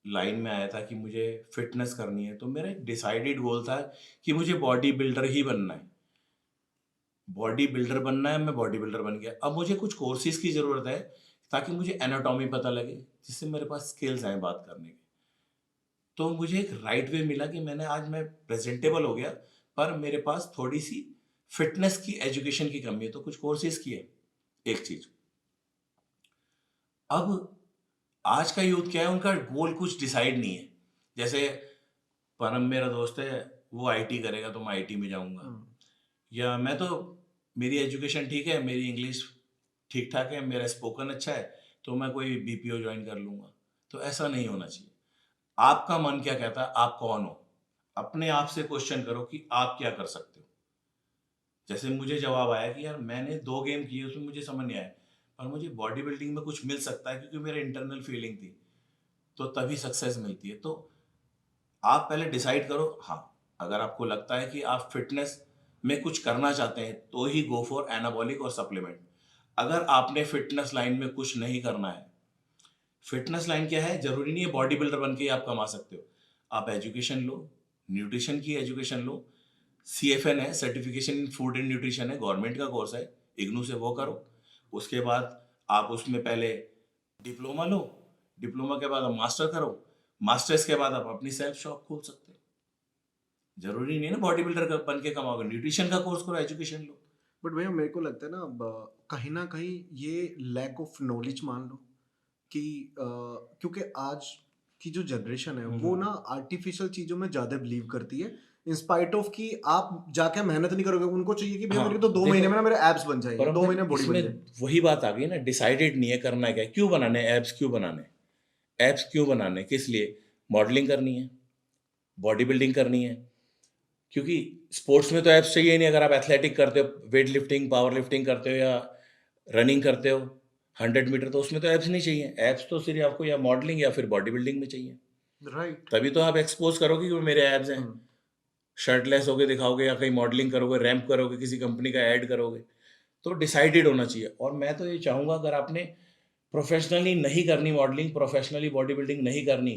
लाइन में आया था कि मुझे फिटनेस करनी है, तो मेरा एक डिसाइडेड गोल था कि मुझे बॉडी बिल्डर ही बनना है। बॉडी बिल्डर बनना है, मैं बॉडी बिल्डर बन गया। अब मुझे कुछ कोर्सेज की ज़रूरत है ताकि मुझे एनाटॉमी पता लगे, जिससे मेरे पास स्किल्स आए बात करने के। तो मुझे एक राइट वे मिला कि मैंने आज मैं प्रेजेंटेबल हो गया, पर मेरे पास थोड़ी सी फिटनेस की एजुकेशन की कमी है, तो कुछ कोर्सेज किए। एक चीज, अब आज का यूथ क्या है, उनका गोल कुछ डिसाइड नहीं है। जैसे परम मेरा दोस्त है, वो आईटी करेगा तो मैं आईटी में जाऊंगा, हम्म, या मैं तो, मेरी एजुकेशन ठीक है, मेरी इंग्लिश ठीक ठाक है, मेरा स्पोकन अच्छा है, तो मैं कोई बीपीओ ज्वाइन कर लूंगा। तो ऐसा नहीं होना चाहिए। आपका मन क्या कहता है, आप कौन हो, अपने आप से क्वेश्चन करो कि आप क्या कर सकते हो। जैसे मुझे जवाब आया कि यार मैंने 2 गेम किए, उसमें मुझे समझ नहीं आया, पर मुझे बॉडी बिल्डिंग में कुछ मिल सकता है क्योंकि मेरा इंटरनल फीलिंग थी, तो तभी सक्सेस मिलती है। तो आप पहले डिसाइड करो। हाँ, अगर आपको लगता है कि आप फिटनेस में कुछ करना चाहते हैं तो ही गो फॉर एनाबॉलिक और सप्लीमेंट। अगर आपने फिटनेस लाइन में कुछ नहीं करना है, फिटनेस लाइन क्या है, जरूरी नहीं है बॉडी बिल्डर बन के ही आप कमा सकते हो। आप एजुकेशन लो, न्यूट्रिशन की एजुकेशन लो। CFN है, certification in food and nutrition है, गवर्नमेंट का कोर्स है, इग्नू से वो करो। उसके बाद आप उसमें पहले डिप्लोमा लो, डिप्लोमा के बाद आप मास्टर करो, मास्टर्स के बाद आप अपनी सेल्फ शॉप खोल सकते हो। जरूरी नहीं है ना बॉडी बिल्डर बन के कमाओगे, न्यूट्रिशन का कोर्स करो, एजुकेशन लो। बट भैया मेरे को लगता है ना अब कहीं ना कहीं ये लैक ऑफ नॉलेज मान लो कि क्योंकि आज की जो जनरेशन है वो ना आर्टिफिशियल चीजों में ज्यादा बिलीव करती है इंस्पाइट ऑफ कि आप जाके मेहनत नहीं करोगे, उनको चाहिए कि भैया हाँ, मेरे तो 2 महीने देखो में ना मेरे एब्स बन जाएंगे, परम 2 महीने भाई, बॉडी इसमें बन जाए। वही बात आ गई ना, डिसाइडेड नहीं है करना क्या है, क्यों बनाने एब्स, क्यों बनाने एब्स, क्यों बनाने, किस लिए? मॉडलिंग करनी है, बॉडी बिल्डिंग करनी है। क्योंकि स्पोर्ट्स में तो एब्स चाहिए ही नहीं। अगर आप एथलेटिक करते हो, वेट लिफ्टिंग, पावर लिफ्टिंग करते हो या रनिंग करते हो 100 मीटर, तो उसमें तो एब्स नहीं चाहिए। एब्स तो सिर्फ आपको या मॉडलिंग या फिर बॉडी बिल्डिंग में चाहिए। राइट। तभी तो आप एक्सपोज करोगे कि वो मेरे एब्स हैं। शर्टलेस होके दिखाओगे या कहीं मॉडलिंग करोगे, रैंप करोगे, किसी कंपनी का ऐड करोगे, तो डिसाइडेड होना चाहिए। और मैं तो ये चाहूँगा, अगर आपने प्रोफेशनली नहीं करनी मॉडलिंग, प्रोफेशनली बॉडी बिल्डिंग नहीं करनी,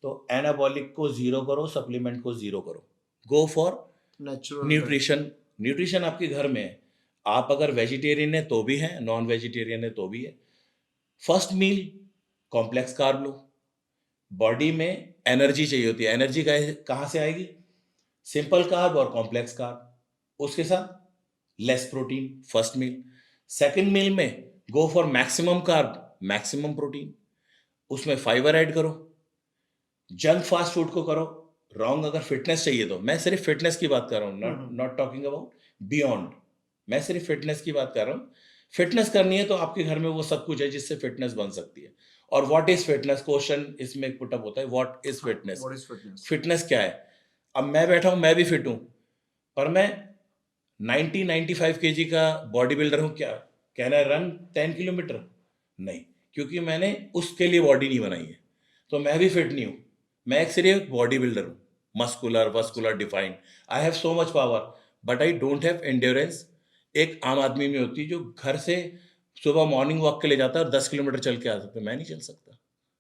तो एनाबॉलिक को जीरो करो, सप्लीमेंट को जीरो करो, go for natural diet. Nutrition. Nutrition आपके घर में है। आप अगर वेजिटेरियन है तो भी है, नॉन वेजिटेरियन है तो भी है। फर्स्ट मील कॉम्प्लेक्स कार्ब लो। बॉडी में एनर्जी चाहिए होती है, एनर्जी कहाँ से आएगी? सिंपल कार्ब और कॉम्प्लेक्स कार्ब, उसके साथ less protein first meal. Second meal में go for maximum carb, maximum protein, उसमें फाइबर ऐड करो। जंक फास्ट फूड को करो रॉन्ग। अगर फिटनेस चाहिए तो, मैं सिर्फ फिटनेस की बात कर रहा हूँ, not not talking about beyond. मैं सिर्फ फिटनेस की बात कर रहा हूँ। फिटनेस करनी है तो आपके घर में वो सब कुछ है जिससे फिटनेस बन सकती है। और व्हाट इज फिटनेस, क्वेश्चन इसमें पुटअप होता है, व्हाट इज हाँ, fitness? What is fitness? Fitness क्या है? अब मैं बैठा हूं, मैं भी फिट हूं, पर मैं 95 केजी का बॉडी बिल्डर हूं क्या? Can I run 10 kilometre? नहीं, क्योंकि मैंने उसके लिए बॉडी नहीं बनाई है। तो मैं भी फिट नहीं हूं, मैं एक सिर्फ बॉडी बिल्डर हूं, muscular vascular defined. I have so much power but I don't have endurance. एक आम आदमी में होती है जो घर से सुबह मॉर्निंग वॉक के लिए जाता है और 10 किलोमीटर चल के आ सकता है। मैं नहीं चल सकता,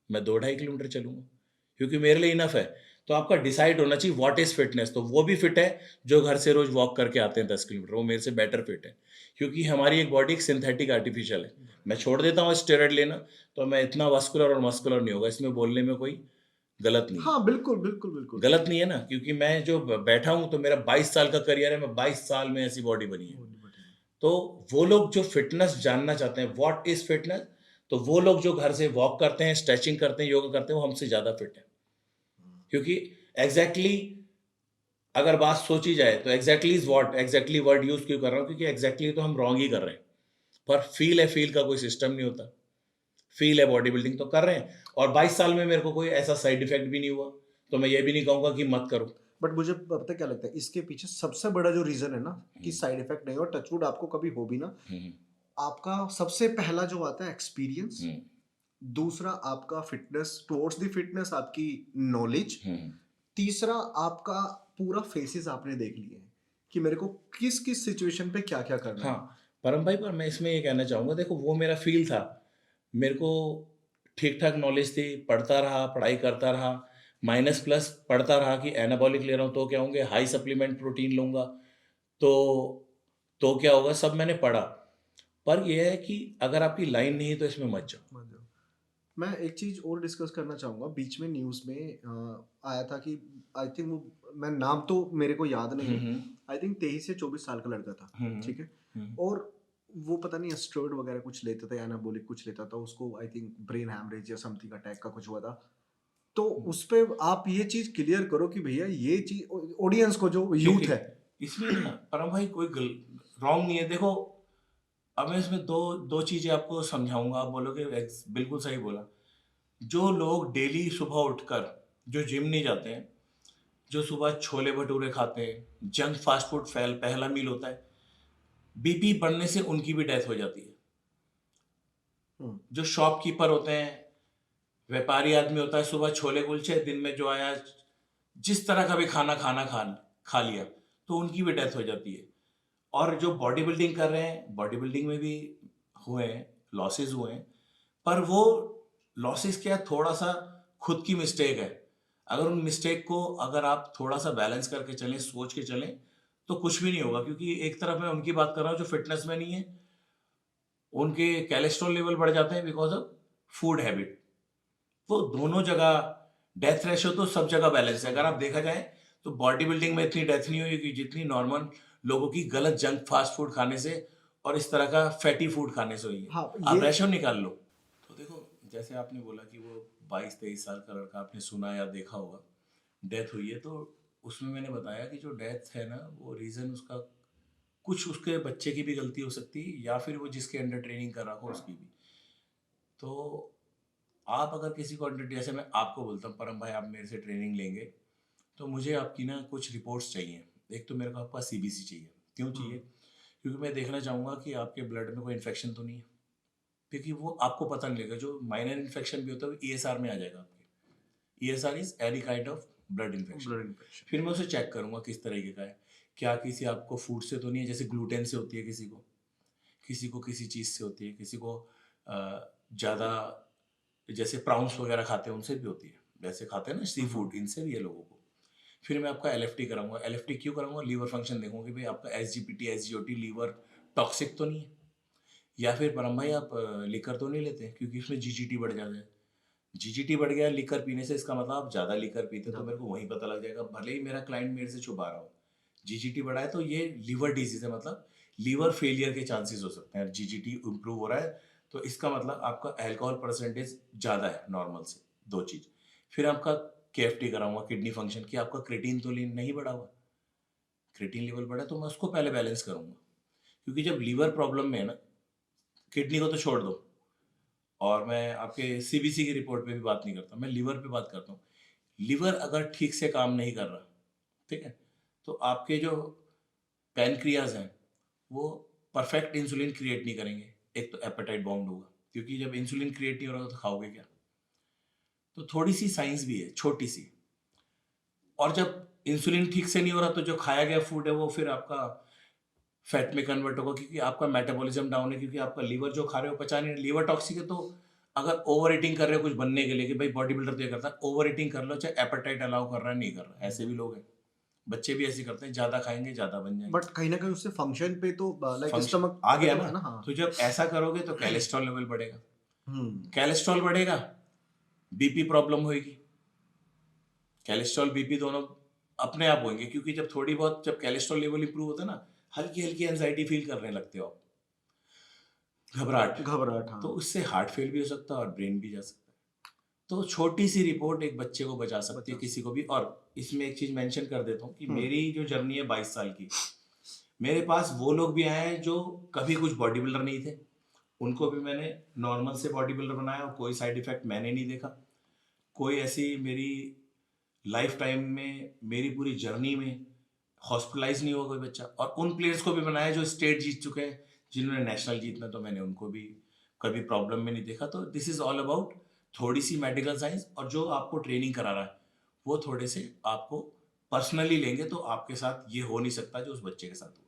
मैं 2-2.5 किलोमीटर चलूंगा, क्योंकि मेरे लिए इनफ है। तो आपका डिसाइड होना चाहिए व्हाट इज फिटनेस। तो वो भी फिट है जो घर से रोज वॉक करके आते हैं 10 किलोमीटर, वो मेरे से बेटर फिट है। क्योंकि हमारी एक बॉडी एक सिंथेटिक आर्टिफिशियल है। मैं छोड़ देता हूँ स्टेरॉइड लेना, तो मैं इतना वस्कुलर और मस्कुलर नहीं होगा। इसमें बोलने में कोई गलत नहीं है, हाँ बिल्कुल बिल्कुल बिल्कुल। गलत नहीं है ना, क्योंकि मैं जो बैठा हूँ तो मेरा 22 साल का करियर है, मैं 22 साल में ऐसी बॉडी बनी है। तो वो लोग जो फिटनेस जानना चाहते हैं, व्हाट इज फिटनेस, तो वो लोग जो घर से वॉक करते हैं, स्ट्रेचिंग करते हैं, योगा करते हैं, वो हमसे ज्यादा फिट है। क्योंकि एग्जैक्टली अगर बात सोची जाए तो exactly is what, exactly word use क्यों कर रहा हूँ, क्योंकि एग्जैक्टली तो हम रॉन्ग ही कर रहे हैं। पर फील है, फील का कोई सिस्टम नहीं होता। फील है, बॉडी बिल्डिंग तो कर रहे हैं, और 22 साल में मेरे को कोई ऐसा साइड इफेक्ट भी नहीं हुआ, तो मैं ये भी नहीं कहूंगा कि मत करो। बट मुझे पता है क्या लगता है, इसके पीछे सबसे बड़ा जो रीजन है ना कि हम्म, साइड इफेक्ट नहीं हो, टचवुड आपको कभी हो भी ना, हम्म, आपका सबसे पहला जो आता है एक्सपीरियंस, हम्म, दूसरा आपका फिटनेस टुवर्ड्स द फिटनेस, आपकी नॉलेज, हम्म। तीसरा आपका पूरा फेसेस आपने देख लिए हैं कि मेरे को किस किस सिचुएशन पे क्या क्या करना है। हाँ, परम भाई, पर मैं इसमें ये कहना चाहूँगा, देखो वो मेरा फ़ील था। मेरे को ठीक-ठाक नॉलेज थी, पढ़ता रहा, पढ़ाई करता रहा, माइनस प्लस पढ़ता रहा कि एनाबॉलिक ले रहा हूँ तो क्या होंगे, हाई सप्लीमेंट प्रोटीन लूँगा तो क्या होगा, सब मैंने पढ़ा। पर ये है कि अगर आपकी लाइन नहीं है तो इसमें मत जाओ। समझ रहे हो? मैं एक चीज और डिस्कस करना चाहूंगा, बीच में न्यूज में आया था कि आई थिंक वो, मैं नाम तो मेरे को याद नहीं हुँ, है, हुँ। आई थिंक 23 से 24 साल का लड़का था, हुँ, हुँ। ठीक है, हुँ, और वो पता नहीं एस्ट्रॉइड वगैरह कुछ लेता था या एनाबॉलिक कुछ लेता था, उसको आई थिंक ब्रेन हैमरेज या समथिंग अटैक का कुछ हुआ था। तो हुँ। उस पे आप ये चीज क्लियर करो कि भैया ये चीज ऑडियंस को, जो ठीक, यूथ है। ठीक। इसमें ना परम भाई कोई रॉन्ग नहीं है। देखो, अब मैं इसमें 2 चीज़ें आपको समझाऊँगा, आप बोलोगे बिल्कुल सही बोला। जो लोग डेली सुबह उठकर जो जिम नहीं जाते हैं, जो सुबह छोले-भटूरे खाते हैं, जंक फास्ट फूड पहला मील होता है, बीपी बढ़ने से उनकी भी डेथ हो जाती है। हम्म, जो शॉपकीपर होते हैं, व्यापारी आदमी होता है, सुबह छोले-कुलचे, दिन में जो आया, जिस तरह का भी खाना खा लिया, तो उनकी भी डेथ हो जाती है। और जो बॉडी बिल्डिंग कर रहे हैं, बॉडी बिल्डिंग में भी हुए हैं, लॉसेस हुए हैं, पर वो लॉसेस क्या, थोड़ा-सा खुद की मिस्टेक है। अगर उन मिस्टेक को अगर आप थोड़ा-सा बैलेंस करके चलें, सोच के चलें, तो कुछ भी नहीं होगा। क्योंकि एक तरफ मैं उनकी बात कर रहा हूँ जो फिटनेस में नहीं है, उनके कोलेस्ट्रॉल लेवल बढ़ जाते हैं बिकॉज़ ऑफ फूड हैबिट। वो दोनों जगह डेथ रेशियो तो सब जगह बैलेंस है। अगर आप देखा जाए तो बॉडी बिल्डिंग में इतनी डेथ नहीं हुई कि जितनी नॉर्मल लोगों की गलत जंक फास्ट फूड खाने से और इस तरह का फैटी फूड खाने से हुई है। हाँ आप ये, रेशियो निकाल लो। तो देखो, जैसे आपने बोला कि वो 22-23 साल का लड़का, आपने सुना या देखा होगा, डेथ हुई है, तो उसमें मैंने बताया कि जो डेथ है ना, वो रीज़न उसका कुछ उसके बच्चे की भी गलती हो सकती है या फिर वो जिसके अंडर ट्रेनिंग कर रहा हो उसकी भी। तो आप अगर किसी को अंडर, जैसे मैं आपको बोलता हूँ परम भाई आप मेरे से ट्रेनिंग लेंगे तो मुझे आपकी ना कुछ रिपोर्ट्स चाहिए। एक तो मेरे को आपका सीबीसी चाहिए। क्यों चाहिए? क्योंकि मैं देखना चाहूँगा कि आपके ब्लड में कोई इन्फेक्शन तो नहीं है। क्योंकि वो आपको पता नहीं लगेगा, जो माइनर इन्फेक्शन भी होता है वो ईएसआर में आ जाएगा आपके। ESR is any kind of blood infection. Blood infection. फिर मैं उसे चेक करूँगा किस तरीके का है। क्या किसी आपको फूड से तो नहीं है, जैसे ग्लूटेन से होती है किसी को किसी चीज़ से होती है, किसी को ज़्यादा, जैसे प्राउंस वगैरह खाते हैं उनसे भी होती है, वैसे खाते हैं ना सी फूड, इनसे भी है लोगों को। फिर मैं आपका एलएफटी कराऊंगा। एलएफटी क्यों कराऊंगा? लीवर फंक्शन देखूंगा कि भाई आपका एसजीपीटी एसजीओटी लीवर टॉक्सिक तो नहीं है, या फिर परम भाई आप लिकर तो नहीं लेते, क्योंकि उसमें जीजीटी बढ़ जाता है। जीजीटी बढ़ गया लिकर पीने से, इसका मतलब आप ज़्यादा लिकर पीते हैं, तो मेरे को वहीं पता लग जाएगा, भले ही मेरा क्लाइंट मेरे से छुपा रहा हो। जीजीटी बढ़ा है तो ये लीवर डिजीज है, मतलब लीवर फेलियर के चांसेस हो सकते हैं। जीजीटी इंप्रूव हो रहा है तो इसका मतलब आपका अल्कोहल परसेंटेज ज़्यादा है नॉर्मल से। 2 चीज़। फिर आपका केएफटी कराऊंगा, किडनी फंक्शन की, आपका क्रेटीन तो नहीं बढ़ा हुआ। क्रेटीन लेवल बढ़ा तो मैं उसको पहले बैलेंस करूंगा। क्योंकि जब लीवर प्रॉब्लम में है ना, किडनी को तो छोड़ दो, और मैं आपके सीबीसी की रिपोर्ट पे भी बात नहीं करता, मैं लीवर पे बात करता हूँ। लीवर अगर ठीक से काम नहीं कर रहा, ठीक है, तो आपके जो पैनक्रियाज हैं वो परफेक्ट इंसुलिन क्रिएट नहीं करेंगे। एक तो एपेटाइट बाउंड होगा, क्योंकि जब इंसुलिन क्रिएट नहीं हो रहा तो खाओगे क्या? तो थोड़ी सी साइंस भी है, छोटी सी। और जब इंसुलिन ठीक से नहीं हो रहा तो जो खाया गया फूड है वो फिर आपका फैट में कन्वर्ट होगा, क्योंकि आपका मेटाबॉलिज्म डाउन है, क्योंकि आपका लीवर जो खा रहे हो पचा नहीं, लीवर टॉक्सिक है। तो अगर ओवर ईटिंग कर रहे हो कुछ बनने के लिए, कि भाई बॉडी बिल्डर तो ये करता है, ओवर ईटिंग कर लो, चाहे एपेटाइट अलाउ कर रहा है नहीं कर रहा है, ऐसे भी लोग हैं। बच्चे भी ऐसे करते हैं, ज़्यादा खाएंगे ज़्यादा बन जाएंगे। बट कहीं ना कहीं उससे फंक्शन पे तो, लाइक फंक्शन स्टमक आ पे गया तो ना, है ना। हाँ। तो जब ऐसा करोगे तो कोलेस्ट्रॉल लेवल बढ़ेगा। हम्म। कोलेस्ट्रॉल बढ़ेगा, बीपी प्रॉब्लम होगी। कोलेस्ट्रॉल बीपी दोनों अपने आप होंगे, क्योंकि जब थोड़ी बहुत, जब कोलेस्ट्रॉल लेवल इंप्रूव होता है ना, हल्की हल्की एंजाइटी फील करने लगते हो आप, घबराहट। घबराहट, हाँ। तो उससे हार्ट फेल भी हो सकता है और ब्रेन भी जा सकता है। तो छोटी सी रिपोर्ट एक बच्चे को बचा सकती है, बचा किसी को भी। और इसमें एक चीज मेंशन कर देता हूँ कि हम्म। मेरी जो जर्नी है 22 साल की, मेरे पास वो लोग भी आए हैं जो कभी कुछ बॉडी बिल्डर नहीं थे, उनको भी मैंने नॉर्मल से बॉडी बिल्डर बनाया और कोई साइड इफेक्ट मैंने नहीं देखा। कोई ऐसी मेरी लाइफ टाइम में, मेरी पूरी जर्नी में हॉस्पिटलाइज नहीं हुआ कोई बच्चा। और उन प्लेयर्स को भी बनाया जो स्टेट जीत चुके हैं, जिन्होंने नेशनल जीतना तो मैंने उनको भी कभी प्रॉब्लम में नहीं देखा। तो दिस इज ऑल अबाउट थोड़ी सी मेडिकल साइंस, और जो आपको ट्रेनिंग करा रहा है वो थोड़े से आपको पर्सनली लेंगे तो आपके साथ ये हो नहीं सकता जो उस बच्चे के साथ हुआ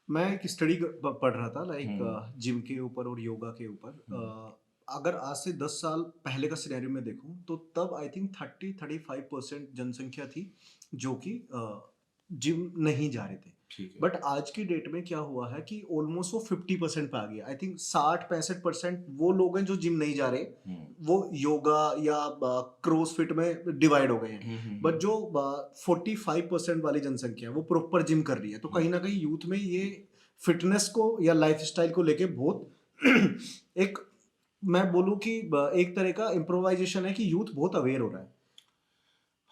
मैं एक स्टडी पढ़ रहा था, है। लाइक जिम के ऊपर और योगा के ऊपर। अगर आज से 10 साल पहले का सिनेरियो में देखूं तो तब आई थिंक 30-35% जनसंख्या थी जो कि जिम नहीं जा रहे थे। ठीक है। बट आज की डेट में क्या हुआ है कि ऑलमोस्ट वो 50% पे आ गया। आई थिंक 60-65% वो लोग हैं जो जिम नहीं जा रहे, वो योगा या क्रॉसफिट में डिवाइड हो गए हैं। बट जो 45% वाली जनसंख्या है वो प्रॉपर जिम कर रही है। तो कहीं ना कहीं यूथ में ये फिटनेस को या लाइफस्टाइल को लेके बहुत एक, मैं बोलूँ कि एक तरह का इम्प्रोवाइजेशन है कि यूथ बहुत अवेयर हो रहा है।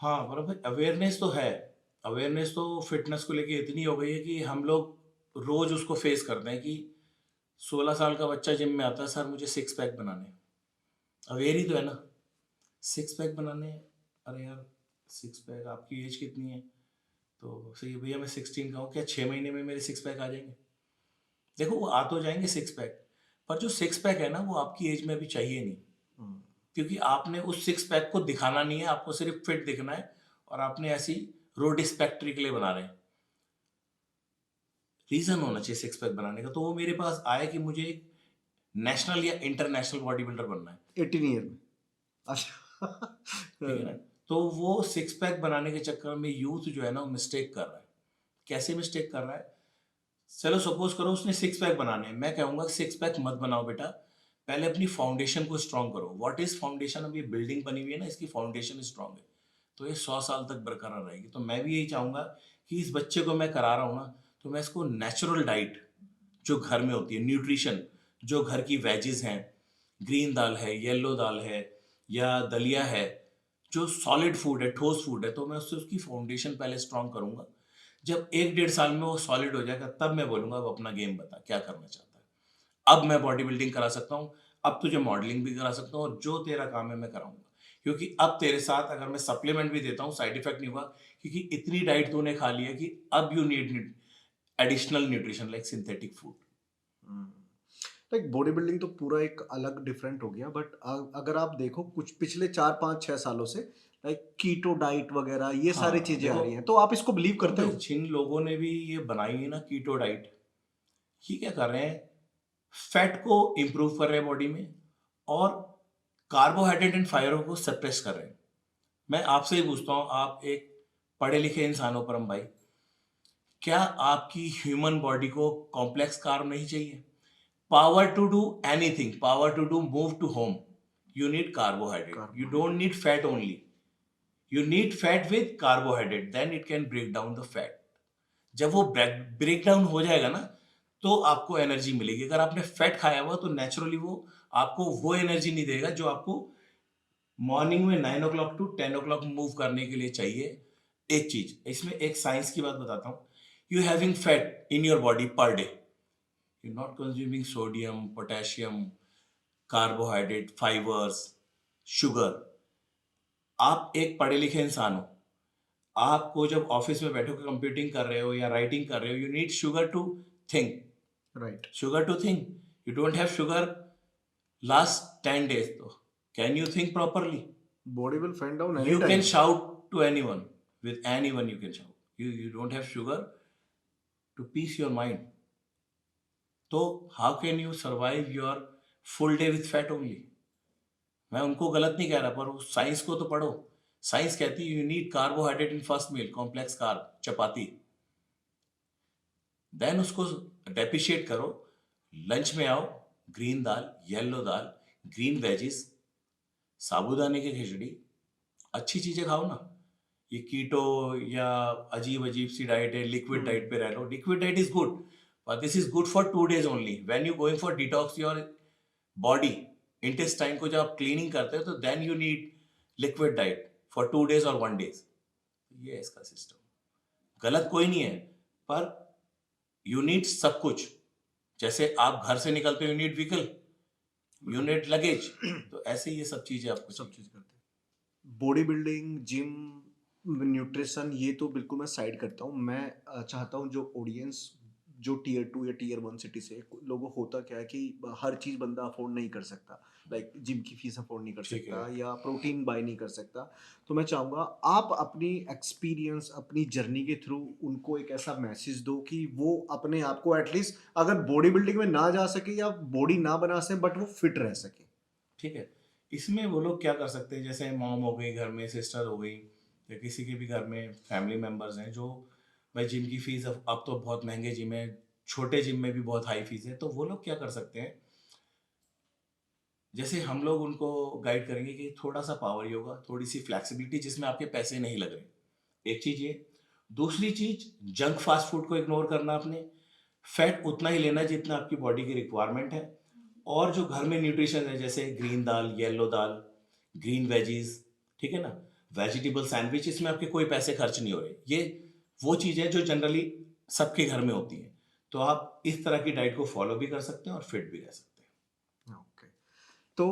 हाँ, बराबर, अवेयरनेस तो है। अवेयरनेस तो फिटनेस को लेके इतनी हो गई है कि हम लोग रोज उसको फेस करते हैं कि 16 साल का बच्चा जिम में आता है, सर मुझे सिक्स पैक बनाने हैं। अवेयर ही तो है ना, सिक्स पैक बनाने हैं। अरे यार, सिक्स पैक, आपकी एज कितनी है? तो सही है भैया, मैं 16 का हूँ, क्या 6 महीने में मेरे सिक्स पैक आ जाएंगे? देखो, वो आ तो जाएंगे सिक्स पैक, पर जो सिक्स पैक है ना वो आपकी एज में अभी चाहिए नहीं, क्योंकि आपने उस सिक्स पैक को दिखाना नहीं है, आपको सिर्फ फिट दिखना है, और आपने ऐसी रोड स्पेक्ट्री के लिए बना रहे हैं। रीजन होना चाहिए सिक्स पैक बनाने का। तो वो मेरे पास आया कि मुझे एक नेशनल या इंटरनेशनल बॉडी बिल्डर बनना है। 18 ईयर में। अच्छा। ठीक है ना? तो वो सिक्स पैक बनाने के चक्कर में यूथ जो है ना वो मिस्टेक कर रहा है। कैसे मिस्टेक कर रहा है? चलो सपोज करो उसने सिक्स पैक बनाने हैं, मैं कहूंगा सिक्स पैक मत बनाओ बेटा, पहले अपनी फाउंडेशन को स्ट्रांग करो। What is foundation? अब ये बिल्डिंग बनी हुई है ना, इसकी फाउंडेशन स्ट्रांग है तो ये 100 साल तक बरकरार रहेगी। तो मैं भी यही चाहूंगा कि इस बच्चे को मैं करा रहा हूँ ना, तो मैं इसको नेचुरल डाइट जो घर में होती है, न्यूट्रिशन, जो घर की वेजेस हैं, ग्रीन दाल है, येलो दाल है, या दलिया है, जो सॉलिड फूड है, ठोस फूड है, तो मैं उससे उसकी फाउंडेशन पहले स्ट्रांग करूंगा। जब 1-1.5 साल में वो सॉलिड हो जाएगा तब मैं बोलूंगा अब अपना गेम बता क्या करना चाहता है। अब मैं बॉडी बिल्डिंग करा सकता हूँ, अब तुझे मॉडलिंग भी करा सकता हूँ, और जो तेरा काम है मैं कराऊंगा। क्योंकि अब तेरे साथ अगर मैं सप्लीमेंट भी देता हूँ साइड इफेक्ट नहीं होगा, क्योंकि इतनी डाइट तूने खा ली है कि अब you need additional nutrition like synthetic food. Like body building तो पूरा एक अलग डिफरेंट हो गया। बट अगर आप देखो कुछ पिछले 4-5-6 सालों से लाइक कीटो डाइट वगैरह ये सारी हाँ चीजें आ देखो, रही हैं, तो आप इसको बिलीव करते भाई हो? जिन लोगों ने भी ये बनाई है ना कीटो डाइट, ये क्या कर रहे हैं? फैट को इंप्रूव कर रहे हैं बॉडी में, और कार्बोहाइड्रेट एंड फाइबर को सप्रेस कर रहे हैं। मैं आपसे ही पूछता हूँ, आप एक पढ़े लिखे इंसान हो परम भाई, क्या आपकी ह्यूमन बॉडी को कॉम्प्लेक्स कार्ब नहीं चाहिए? Power to do anything, power to do move to home, you need carbohydrate, you don't need fat only, you need fat with carbohydrate, then it can break down the fat. जब वो break down हो जाएगा ना तो आपको energy मिलेगी। अगर आपने फैट खाया हुआ तो नेचुरली वो आपको वो एनर्जी नहीं देगा जो आपको मॉर्निंग में 9 o'clock टू 10 o'clock मूव करने के लिए चाहिए। एक चीज इसमें एक साइंस की बात बताता हूँ, you having fat in your body per day, you not consuming sodium, potassium, carbohydrate, fibres, sugar. आप एक पढ़े लिखे इंसान हो, आपको जब ऑफिस में बैठो के कंप्यूटिंग कर रहे हो या राइटिंग कर रहे हो, you need sugar to think, right. sugar to think. You don't have sugar last 10 days though. Can you think properly? Body will fan down any You can time. shout to anyone. With anyone you can shout. You don't have sugar to peace your mind. So how can you survive your full day with fat only? मैं उनको गलत नहीं कह रहा, पर उस science को तो पढ़ो। साइंस कहती है you need carbohydrate in first meal, complex carb, chapati, then उसको डेप्रिशिएट करो। लंच में आओ, green dal, yellow dal, green veggies, साबूदाने की खिचड़ी, अच्छी चीजें खाओ ना। ये कीटो या अजीब अजीब सी डाइट है, लिक्विड डाइट पे रह लो। Liquid diet is good, but this is good for 2 days only. When you going for detox your body, intestine को जब आप क्लीनिंग करते हो तो then you need liquid diet for 2 days और 1 day। ये है इसका सिस्टम। गलत कोई नहीं है, पर यू नीड सब कुछ। जैसे आप घर से निकलते हो, you need vehicle, you need luggage, तो ऐसे ये सब चीजें आपको सब चाहिए। चीज करते हैं। बॉडी बिल्डिंग, जिम, न्यूट्रिशन ये तो बिल्कुल मैं साइड करता हूँ। मैं चाहता हूँ जो ऑडियंस जो टीयर 2 या टीयर 1 सिटी से लोगों को होता क्या है कि हर चीज़ बंदा अफोर्ड नहीं कर सकता, लाइक जिम की फीस अफोर्ड नहीं कर ठीक है। सकता या प्रोटीन बाय नहीं कर सकता। तो मैं चाहूँगा आप अपनी एक्सपीरियंस, अपनी जर्नी के थ्रू उनको एक ऐसा मैसेज दो कि वो अपने आप को एटलीस्ट अगर बॉडी बिल्डिंग में ना जा सके या बॉडी ना बना सके बट वो फिट रह सके। ठीक है। इसमें वो लोग क्या कर सकते हैं, जैसे मॉम हो गई घर में, सिस्टर हो गई, या किसी के भी घर में फैमिली मेंबर्स हैं जो भाई जिम की फीस अब तो बहुत महंगे जिम है, छोटे जिम में भी बहुत हाई फीस है, तो वो लोग क्या कर सकते हैं, जैसे हम लोग उनको गाइड करेंगे कि थोड़ा सा पावर योगा, थोड़ी सी फ्लेक्सिबिलिटी जिसमें आपके पैसे नहीं लग रहे, एक चीज़ ये। दूसरी चीज़, जंक फास्ट फूड को इग्नोर करना आपने, फैट उतना ही लेना जितना आपकी बॉडी की रिक्वायरमेंट है, और जो घर में न्यूट्रिशन है जैसे green dal, yellow dal, green veggies, ठीक है ना, वेजिटेबल सैंडविच, इसमें आपके कोई पैसे खर्च नहीं हो रहे। ये वो चीज़ है जो जनरली सबके घर में होती है, तो आप इस तरह की डाइट को फॉलो भी कर सकते हैं और फिट भी रह सकते हैं। ओके। तो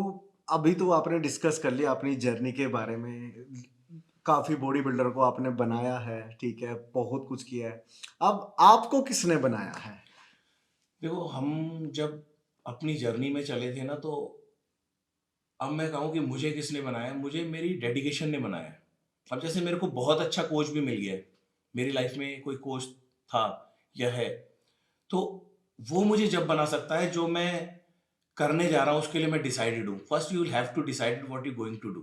अभी तो आपने डिस्कस कर लिया अपनी जर्नी के बारे में, काफ़ी बॉडी बिल्डर को आपने बनाया है, ठीक है, बहुत कुछ किया है। अब आपको किसने बनाया है? देखो, हम जब अपनी जर्नी में चले थे ना, तो अब मैं कहूँ कि मुझे किसने बनाया, मुझे मेरी डेडिकेशन ने बनाया है। अब जैसे मेरे को बहुत अच्छा कोच भी मिल गया है, मेरी लाइफ में कोई कोच था या है, तो वो मुझे जब बना सकता है जो मैं करने जा रहा हूँ उसके लिए मैं डिसाइडेड हूँ। First you will have to decide what you going to do.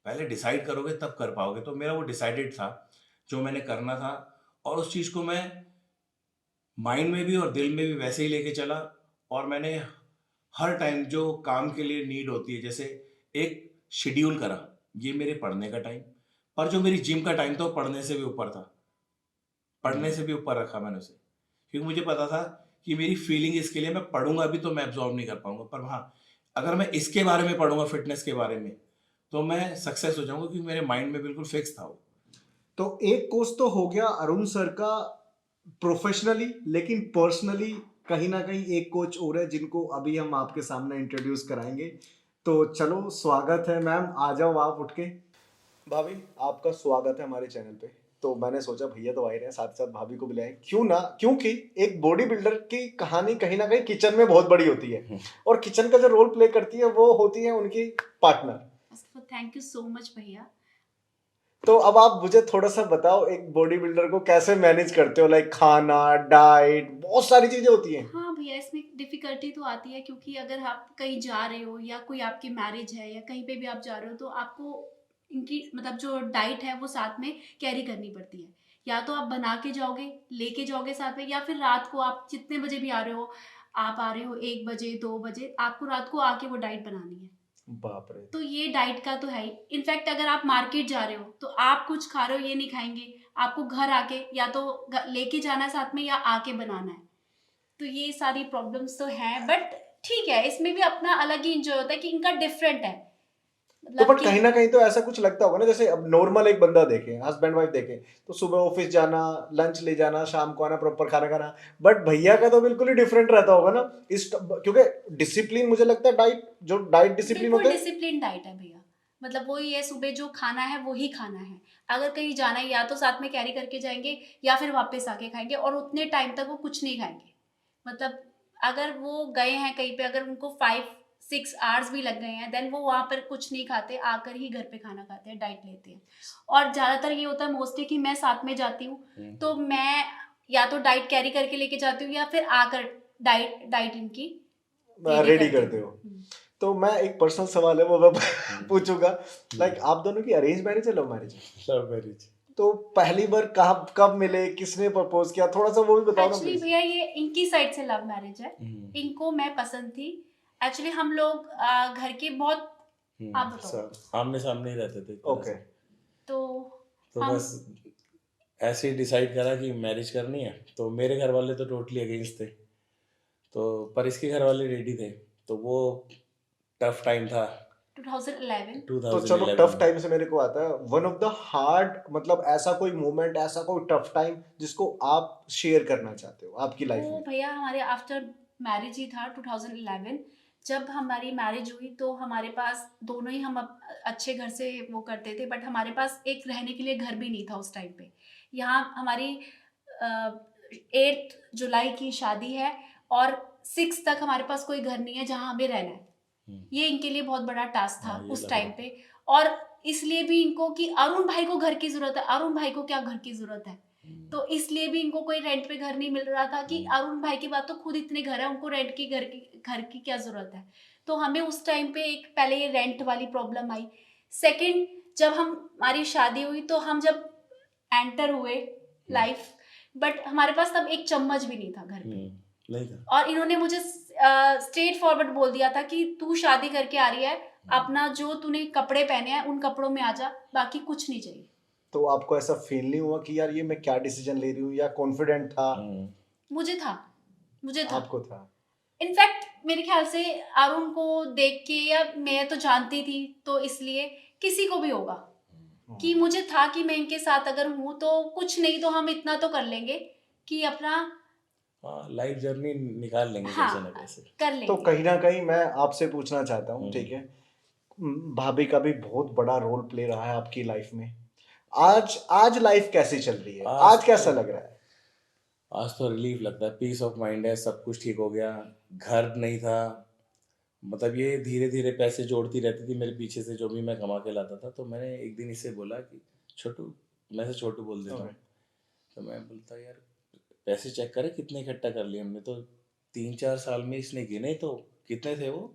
पहले डिसाइड करोगे तब कर पाओगे, तो मेरा वो डिसाइडेड था जो मैंने करना था, और उस चीज़ को मैं माइंड में भी और दिल में भी वैसे ही लेके चला। और मैंने हर टाइम जो काम के लिए नीड होती है, जैसे एक शेड्यूल करा, ये मेरे पढ़ने का टाइम, पर जो मेरी जिम का टाइम था वो पढ़ने से भी ऊपर था, पढ़ने से भी ऊपर रखा मैंने उसे, क्योंकि मुझे पता था कि मेरी फीलिंग इसके लिए, मैं पढ़ूंगा भी तो मैं एब्जॉर्ब नहीं कर पाऊंगा, पर हाँ, अगर मैं इसके बारे में पढ़ूंगा, फिटनेस के बारे में, तो मैं सक्सेस हो जाऊंगा, क्योंकि मेरे माइंड में बिल्कुल फिक्स था वो। तो एक कोच तो हो गया अरुण सर का प्रोफेशनली, लेकिन पर्सनली कहीं ना कहीं एक कोच और है जिनको अभी हम आपके सामने इंट्रोड्यूस कराएंगे। तो चलो, स्वागत है मैम, आ जाओ आप उठ के। भाभी, आपका स्वागत है हमारे चैनल पे। तो मैंने सोचा भैया तो आ ही रहे हैं, साथ साथ भाभी को बुलाएं, क्यों ना, क्योंकि एक बॉडी बिल्डर की कहानी कहीं ना कहीं किचन में बहुत बड़ी होती है, और किचन का जो रोल प्ले करती है वो होती है उनकी partner. Thank you so much भैया। तो अब आप मुझे थोड़ा सा बताओ, एक बॉडी बिल्डर को कैसे मैनेज करते हो, लाइक खाना, डाइट, बहुत सारी चीजें होती हैं। हाँ भैया, इसमें डिफिकल्टी तो आती है, क्योंकि अगर आप कहीं जा रहे हो या कोई आपकी मैरिज है या कहीं पे भी आप जा रहे हो, तो आपको इनकी मतलब जो डाइट है वो साथ में कैरी करनी पड़ती है। या तो आप बना के जाओगे, लेके जाओगे साथ में, या फिर रात को आप जितने बजे भी आ रहे हो, आप आ रहे हो 1 बजे 2 बजे, आपको रात को आके वो डाइट बनानी है। बाप रे। तो ये डाइट का तो है ही। इनफैक्ट अगर आप मार्केट जा रहे हो तो आप कुछ खा रहे हो ये नहीं खाएंगे, आपको घर आके या तो लेके जाना है साथ में या आके बनाना है। तो ये सारी प्रॉब्लम्स तो हैं, बट ठीक है, इसमें भी अपना अलग ही इंजॉय होता है कि इनका डिफरेंट है, तो मतलब बट कि कहीं ना कहीं तो ऐसा कुछ लगता होगा ना, जैसे अब नॉर्मल एक बंदा देखे, हस्बैंड वाइफ देखे, तो सुबह ऑफिस जाना, लंच ले जाना, शाम को आना, प्रॉपर खाना खाना, बट भैया का तो बिल्कुल ही डिफरेंट रहता होगा ना, इस क्योंकि डिसिप्लिन, मुझे लगता है डाइट, जो डाइट डिसिप्लिन बिल्कुल होता है। डिसिप्लिन डाइट है भैया। मतलब वही है, सुबह जो खाना है वही खाना है। अगर कहीं जाना है या तो साथ में कैरी करके जाएंगे या फिर वापस आके खाएंगे, और उतने टाइम तक वो कुछ नहीं खाएंगे। मतलब अगर वो गए हैं कहीं पे, अगर उनको 5-6 आवर्स भी लग गए हैं, देन वो वहां पर कुछ नहीं खाते, आकर ही घर पे खाना खाते हैं, डाइट लेते हैं। और ज्यादातर ये होता है मोस्टली कि मैं साथ में जाती हूँ, तो मैं या तो डाइट कैरी करके लेके जाती हूँ या फिर आकर डाइट इनकी रेडी करते हो। तो मैं एक पर्सनल सवाल है वो मैं पूछूंगा, लाइक आप दोनों की अरेंज मैरिज है, लव मैरिज है? Love marriage. तो पहली बार कब कब मिले, किसने प्रपोज किया, थोड़ा सा वो भी बताओ ना एक्चुअली प्लीज। भैया ये इनकी साइड से लव मैरिज है। इनको मैं पसंद थी। एक्चुअली हम लोग घर के बहुत, आप बताओ। आमने सामने ही रहते थे एक तरह ओके। से। तो तो हम बस ऐसे ही डिसाइड करा कि मैरिज करनी है, तो मेरे घर वाले तो टोटली अगेंस्ट थे, तो पर इसके घर वाले रेडी थे, तो वो टफ टाइम था 2011। तो चलो, टफ 2011 में। टाइम से मेरे को आता है वन ऑफ द हार्ड, मतलब ऐसा कोई मोमेंट, ऐसा कोई टफ टाइम जिसको आप शेयर करना चाहते हो आपकी लाइफ वो में। भैया हमारे आफ्टर मैरिज ही था 2011। जब हमारी मैरिज हुई तो हमारे पास दोनों ही, हम अच्छे घर से वो करते थे, बट हमारे पास एक रहने के लिए घर भी नहीं था उस टाइम पे। यहाँ हमारी 8 जुलाई की शादी है और 6 तक हमारे पास कोई घर नहीं है जहाँ हमें रहना है। ये इनके लिए बहुत बड़ा टास्क था हाँ, ये उस लग टाइम रहा पे। और इसलिए भी इनको कि अरुण भाई को घर की जरूरत है, अरुण भाई को क्या घर की जरूरत है, तो इसलिए भी इनको कोई रेंट पे घर नहीं मिल रहा था कि अरुण भाई की बात तो खुद इतने घर है, उनको रेंट की घर की क्या जरूरत है। तो हमें उस टाइम पे एक पहले ये रेंट वाली प्रॉब्लम आई। सेकंड, जब हमारी शादी हुई तो हम जब एंटर हुए लाइफ, बट हमारे पास तब एक चम्मच भी नहीं था घर पे। नहीं था। और इन्होंने मुझे स्ट्रेट फॉरवर्ड बोल दिया था कि तू शादी करके आ रही है, अपना जो तूने कपड़े पहने हैं उन कपड़ों में आ जा, बाकी कुछ नहीं चाहिए। तो आपको ऐसा फील नहीं हुआ कि यार ये मैं क्या डिसीजन ले रही हूँ, या कॉन्फिडेंट था? मुझे था। आपको था? इनफैक्ट मेरे ख्याल से अरुण को देख के, या मैं तो जानती थी तो इसलिए किसी को भी होगा कि मुझे था कि मैं इनके साथ अगर हूँ तो कुछ नहीं तो हम इतना तो कर लेंगे कि अपना लाइफ जर्नी निकाल लेंगे हाँ कैसे ना कैसे। कर लेंगे। तो कहीं ना कहीं मैं आपसे पूछना चाहता हूँ, ठीक है, भाभी का भी बहुत बड़ा रोल प्ले रहा है आपकी लाइफ में। आज आज लाइफ कैसी चल रही है? आज कैसा लग रहा है? आज तो रिलीफ लगता है, पीस ऑफ माइंड है, सब कुछ ठीक हो गया। घर नहीं था, मतलब ये धीरे धीरे पैसे जोड़ती रहती थी मेरे पीछे से, जो भी मैं कमा के लाता था। तो मैंने एक दिन इसे बोला कि छोटू, मैं से छोटू बोल देता हूँ, तो मैं बोलता यार पैसे चेक करे कितने इकट्ठा कर लिए हमने, तो 3-4 साल में इसने गिने तो कितने थे वो,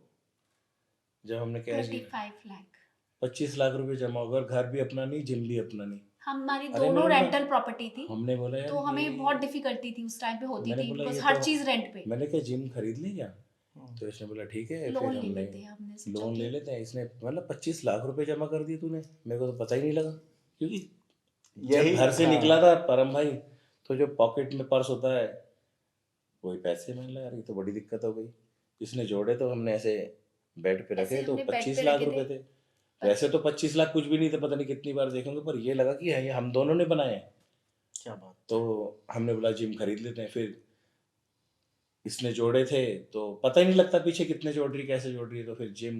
जब हमने कैश 35 लाख 25 लाख रुपए जमा हो गए, और घर भी अपना नहीं, जिम भी अपना नहीं। हमारी अरे दोनों मैंने बोला, रेंटल प्रॉपर्टी थी, हमने बोला यार तो हमें ये, बहुत डिफिकल्टी थी उस टाइम पे होती मैंने थी, बोला बिकॉज ये हर तो, चीज रेंट पे। मैंने क्या जिम खरीद ली क्या? तो इसने बोला ठीक है, लोन फिर ले हमने लेते हैं, हमने सोचा लोन कि ले लेते हैं। इसने मतलब 25 लाख रुपए जमा कर दिए तूने, मेरे को तो पता ही नहीं लगा, क्योंकि जब यही घर से हाँ। निकला था परम भाई, तो जो पॉकेट में पर्स होता है वही पैसे, मैंने लगा यार ये तो बड़ी दिक्कत हो गई। इसने जोड़े तो हमने ऐसे बेड पे ऐसे रखे तो हमने बेड 25 पे लाख रखे रुपए थे। थे। वैसे तो 25 लाख कुछ भी नहीं थे, पता नहीं कितनी बार देखेंगे, पर ये लगा कि है ये हम दोनों ने बनाए हैं। क्या बात। तो हमने बोला जिम खरीद लेते हैं। फिर इसने जोड़े थे तो पता ही नहीं लगता पीछे कितने जोड़ रही कैसे जोड़ रही है, तो फिर जिम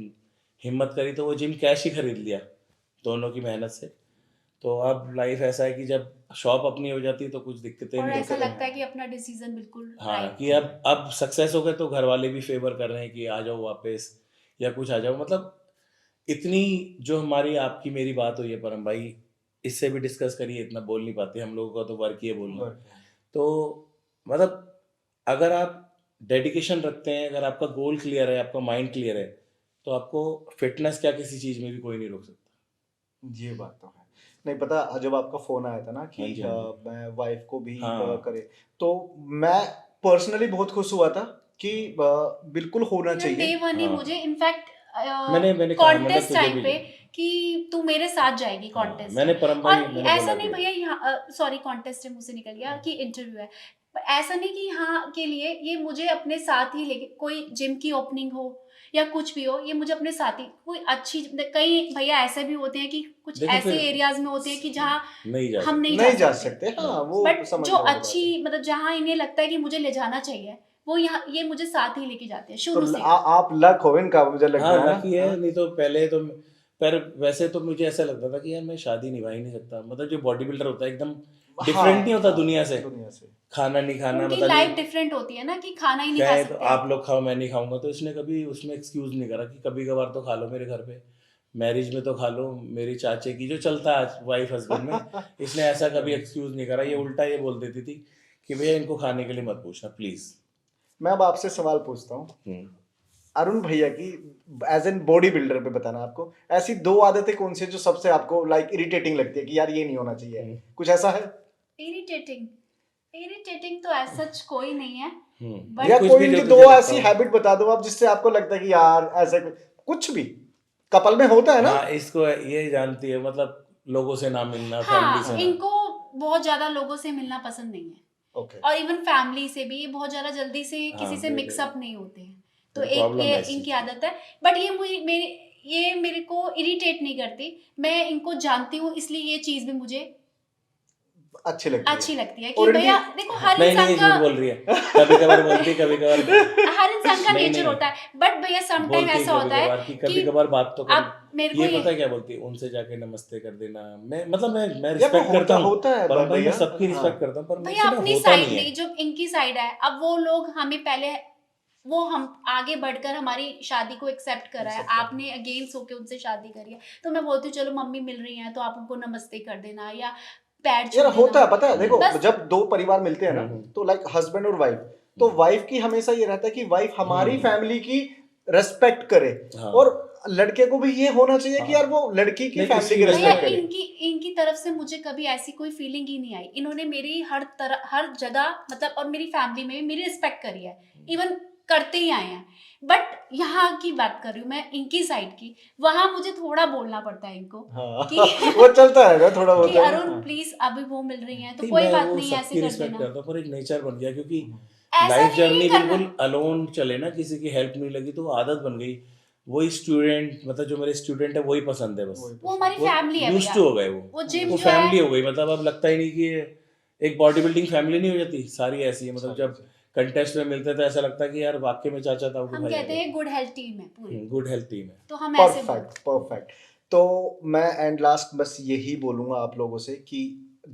हिम्मत करी तो वो जिम कैश ही खरीद लिया दोनों की मेहनत से। तो अब लाइफ ऐसा है कि जब शॉप अपनी हो जाती है तो कुछ दिक्कतें और नहीं ऐसा होती। लगता है कि अपना डिसीजन बिल्कुल हाँ राइट कि अब सक्सेस हो गए तो घर वाले भी फेवर कर रहे हैं कि आ जाओ वापस, या कुछ आ जाओ। मतलब इतनी जो हमारी आपकी मेरी बात हुई है परम भाई, इससे भी डिस्कस करिए, इतना बोल नहीं पाते हम लोगों का, तो वर्क ही है बोलना। तो मतलब अगर आप डेडिकेशन रखते हैं, अगर आपका गोल क्लियर है, आपका माइंड क्लियर है, तो आपको फिटनेस क्या किसी चीज में भी कोई नहीं रोक सकता। ये बात तो है। नहीं पता, जब आपका फोन आया था ना कि हाँ जी, हाँ जी। मैं वाइफ को भी हाँ। करे, तो मैं पर्सनली बहुत खुश हुआ था कि बिल्कुल होना चाहिए। डे वन ही हाँ। मुझे इनफैक्ट मैंने कहा मतलब कॉन्टेस्ट तुझे टाइम भी पे कि तू मेरे साथ जाएगी हाँ, कॉन्टेस्ट मैंने में। परम भाई और मैंने ऐसा बोला नहीं भी भैया यहाँ, सॉरी कॉन्टेस्ट है मुझसे निकल गया कि इंटरव्यू है, पर ऐसा नहीं कि यहाँ के लिए ये मुझे अपने साथ ही लेके, कोई जिम की ओपनिंग हो या कुछ भी हो, ये मुझे अपने साथ ही कोई अच्छी, कई भैया ऐसे भी होते हैं कि कुछ देखो ऐसे फिर एरियाज में होते हैं कि जहाँ नहीं जा हम सकते। नहीं जा सकते। सकते, हाँ, वो बट समझ जो रहा हूँ बात अच्छी मतलब जहाँ इन्हें लगता है कि मुझे ले जाना चाहिए, वो यहाँ ये मुझे साथ ही लेके जाते हैं तो शुरू से। आप लक हो इनका, मुझे लगता हाँ है ना। लकी है, नहीं तो पहले तो, पर वैसे तो मुझे ऐसा लगता था कि यार मैं शादी निभा ही नहीं सकता। मतलब जो बॉडी बिल्डर होता है एकदम डिफरेंट नहीं होता दुनिया से, दुनिया से। खाना नहीं खाना, उनकी मतलब लाइफ ये डिफरेंट होती है ना कि खाना ही नहीं क्या खा है तो सकते आप लोग खाओ मैं नहीं खाऊंगा। तो इसने कभी उसमें एक्सक्यूज नहीं करा कि कभी कभार तो खा लो मेरे घर पे, मैरिज में तो खा लो मेरी चाचे की, जो चलता है वाइफ हस्बैंड में। इसने ऐसा कभी एक्सक्यूज नहीं करा। ये उल्टा ये बोल देती थी कि भैया इनको खाने के लिए मत पूछना प्लीज। मैं अब आपसे सवाल पूछता हूँ, अरुण भैया की एज एन बॉडी बिल्डर पे बताना आपको, ऐसी 2 आदतें कौन सी है जो सबसे आपको लाइक इरिटेटिंग लगती है कि यार ये नहीं होना चाहिए, कुछ ऐसा है? इरिटेटिंग इरिटेटिंग तो ऐसा सच कोई नहीं है, बट या कुछ कोई भी जो उनकी तुझे 2 लगता ऐसी हो। हैबिट बता दो आप जिससे आपको लगता है कि यार ऐसा कुछ भी कपल में होता है ना। हाँ इसको ये जानती है, मतलब लोगों से ना मिलना, फैमिली से हाँ ना। इनको बहुत ज्यादा लोगों से मिलना पसंद नहीं है, ओके। और इवन फैमिली से भी ये बहुत ज्यादा जल्दी से हाँ, किसी से मेरे- मिक्सअप नहीं होते हैं, तो मेरे एक problem ये है इस इनकी चीज़ की। आदत है। बट ये मेरे को इरिटेट नहीं करती, मैं इनको जानती हूँ इसलिए ये चीज भी मुझे अच्छी लगती है। अच्छी लगती है और कि इनकी- भैया देखो हर नहीं इंसान नहीं, का झूठ बोल रही है, कभी कभार बोलती है, कभी कभार हर इंसान का नहीं, नेचर नहीं। होता है, बट भैया सम टाइम बोलती ऐसा कभी होता है कभार कि कभी कि कभार बात तो कर। आप मेरे को ये ये पता है क्या बोलती है, उनसे जाके नमस्ते कर देना। मैं मतलब मैं यार रिस्पेक्ट वो करता हूँ होता है परम भाई, मैं भैया। सबकी हाँ। रिस्पेक्ट करता हूँ, पर भैया मुझसे ना अपनी होता साइड नहीं है। नहीं, जो इनकी साइड है, अब वो लोग हमें पहले वो हम आगे बढ़कर हमारी शादी को एक्सेप्ट करा है, Accept करा। आपने अगेंस्ट होके उनसे शादी करी है, तो मैं बोलती हूँ चलो मम्मी मिल रही हैं तो आप उनको नमस्ते कर देना या पैर छू यार होता है, देना। पता है, देखो बस जब दो परिवार मिलते हैं ना, तो लाइक हस्बैंड और वाइफ, तो वाइफ की हमेशा ये रहता है कि वाइफ हमारी फैमिली की रेस्पेक्ट करे, हाँ। और लड़के को भी ये होना चाहिए कि हाँ। यार वो लड़की की नहीं, फैमिली इसकी की वजह भैया रेस्पेक्ट करे। इनकी तरफ से मुझे कभी ऐसी कोई फीलिंग ही नहीं आई, इन्होंने मेरी हर जगह मतलब और मेरी फैमिली में भी मेरी रिस्पेक्ट करी है, इवन करते ही आए हैं। बट यहाँ की बात कर रही हूँ मैं, इनकी साइड की, वहां मुझे थोड़ा बोलना पड़ता है इनको हाँ। कि वो चलता है ना थोड़ा कि बहुत। अरुण प्लीज अभी वो मिल रही हैं तो नहीं, कोई मैं बात वो नहीं ऐसे सबकी कर रिस्पेक्ट देना, करता हूँ, पर एक नेचर बन गया, क्योंकि ऐसा लाइफ नहीं जर्नी करना। बिल्कुल अलोन चले ना, किसी की हेल्प नहीं लगी तो वो आदत बन गई। वही स्टूडेंट, मतलब जो मेरे स्टूडेंट है वही पसंद है बस। वो हमारी फैमिली है यूज्ड भैया, टू हो गए वो जिम वो जो फैमिली है हो गई। मतलब अब लगता ही नहीं कि एक बॉडी बिल्डिंग फैमिली नहीं हो जाती, सारी ऐसी है। मतलब जब कंटेस्ट में मिलते थे ऐसा लगता है कि यार वाकई में चाचा ताऊ हम भाई कहते हैं गुड हेल्थ टीम है पूरी, गुड हेल्थ टीम है। तो हम ऐसे बोलते परफेक्ट परफेक्ट। तो मैं एंड लास्ट बस यही बोलूंगा आप लोगों से कि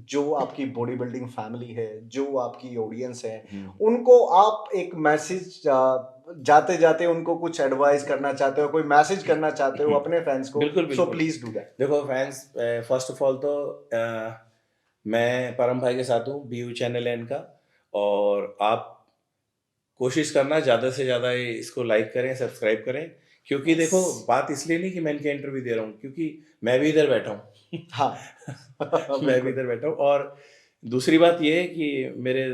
जो आपकी बॉडी बिल्डिंग फैमिली है, जो आपकी ऑडियंस है, उनको आप एक मैसेज जाते जाते उनको कुछ एडवाइस करना चाहते हो, कोई मैसेज करना चाहते हो अपने फैंस को, बिल्कुल सो बिल्कुल। Please do that. देखो फैंस, फर्स्ट ऑफ ऑल तो मैं परम भाई के साथ हूँ, बीयू चैनल है इनका, और आप कोशिश करना ज़्यादा से ज़्यादा इसको लाइक करें, सब्सक्राइब करें। क्योंकि देखो बात इसलिए नहीं कि मैं इनके इंटरव्यू दे रहा हूँ, क्योंकि मैं भी इधर बैठा हूँ। हाँ। मैं भी इधर बैठा हूँ। और दूसरी बात ये है कि मेरे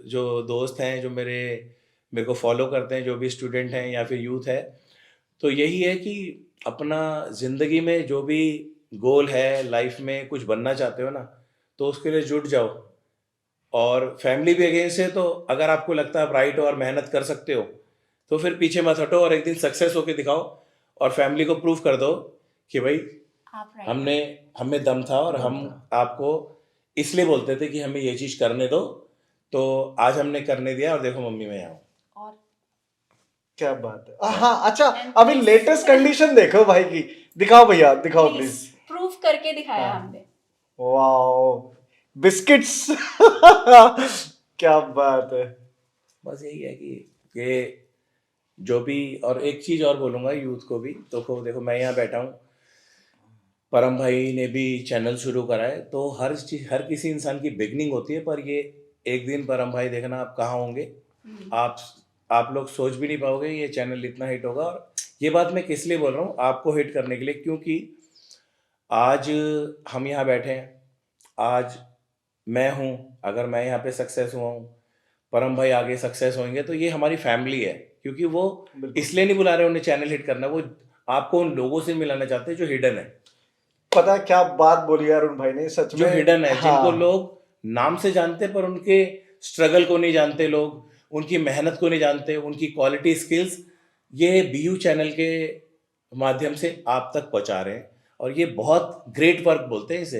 जो दोस्त हैं, जो मेरे को फॉलो करते हैं, जो भी स्टूडेंट हैं या फिर यूथ है, तो यही है कि अपना ज़िंदगी में जो भी गोल है, लाइफ में कुछ बनना चाहते हो ना, तो उसके लिए जुट जाओ। और फैमिली भी अगेंस्ट है, तो अगर आपको लगता है आप राइट हो और मेहनत कर सकते हो, तो फिर पीछे मत हटो और एक दिन सक्सेस होके दिखाओ, और फैमिली को प्रूव कर दो कि भाई आप राइट हमने हमें दम था, और हम आपको इसलिए बोलते थे कि हमें ये चीज़ करने दो, तो आज हमने करने दिया, और देखो मम्मी मैं यहाँ हूँ। और क्या बात है। हाँ अच्छा, And अभी please- लेटेस्ट कंडीशन देखो भाई की, दिखाओ भैया, दिखाओ प्लीज प्लीज। प्रूफ करके दिखाया हाँ। हमने। Wow, biscuits. क्या बात है। बस यही है कि जो भी, और एक चीज़ और बोलूँगा यूथ को भी, तो देखो मैं यहाँ बैठा हूँ, परम भाई ने भी चैनल शुरू करा है, तो हर किसी इंसान की बिगनिंग होती है, पर ये एक दिन परम भाई देखना आप कहाँ होंगे, आप लोग सोच भी नहीं पाओगे ये चैनल इतना हिट होगा। और ये बात मैं किस लिए बोल रहा हूँ, आपको हिट करने के लिए, क्योंकि आज हम यहाँ बैठे हैं, आज मैं हूँ, अगर मैं यहाँ पे सक्सेस हुआ हूँ, परम भाई आगे सक्सेस होंगे, तो ये हमारी फैमिली है। क्योंकि वो इसलिए नहीं बुला रहे उन्हें चैनल हिट करना, वो आपको उन लोगों से मिलाना चाहते हैं जो हिडन है, पता है क्या बात बोली अरुण भाई ने, सच में जो हिडन है, हाँ। जिनको लोग नाम से जानते पर उनके स्ट्रगल को नहीं जानते, लोग उनकी मेहनत को नहीं जानते, उनकी क्वालिटी स्किल्स ये बीयू चैनल के माध्यम से आप तक पहुंचा रहे हैं। और ये बहुत ग्रेट वर्क बोलते हैं इसे,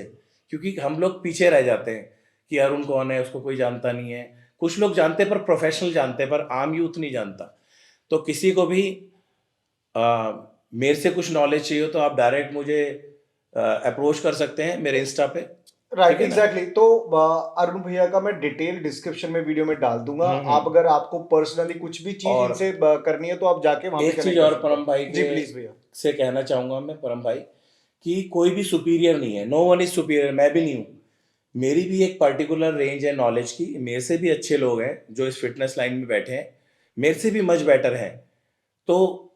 क्योंकि हम लोग पीछे रह जाते हैं कि अरुण कौन है, उसको कोई जानता नहीं है। कुछ लोग जानते पर प्रोफेशनल जानते, पर आम यूथ नहीं जानता। तो किसी को भी मेरे से कुछ नॉलेज चाहिए तो आप डायरेक्ट मुझे अप्रोच कर सकते हैं मेरे इंस्टा पे। Right, exactly. तो अरुण भैया का मैं डिटेल डिस्क्रिप्शन में वीडियो में डाल दूंगा। आप अगर आपको पर्सनली कुछ भी चीज और इनसे करनी है तो आप जाके वहां पे एक चीज connect और कर सकते परम हैं। भाई जी प्लीज भैया। से कहना चाहूंगा मैं, परम भाई, कि कोई भी सुपीरियर नहीं है, नो वन इज सुपीरियर। मैं भी नहीं हूँ, मेरी भी एक पर्टिकुलर रेंज है नॉलेज की। मेरे से भी अच्छे लोग हैं जो इस फिटनेस लाइन में बैठे हैं, मेरे से भी मच बेटर हैं। तो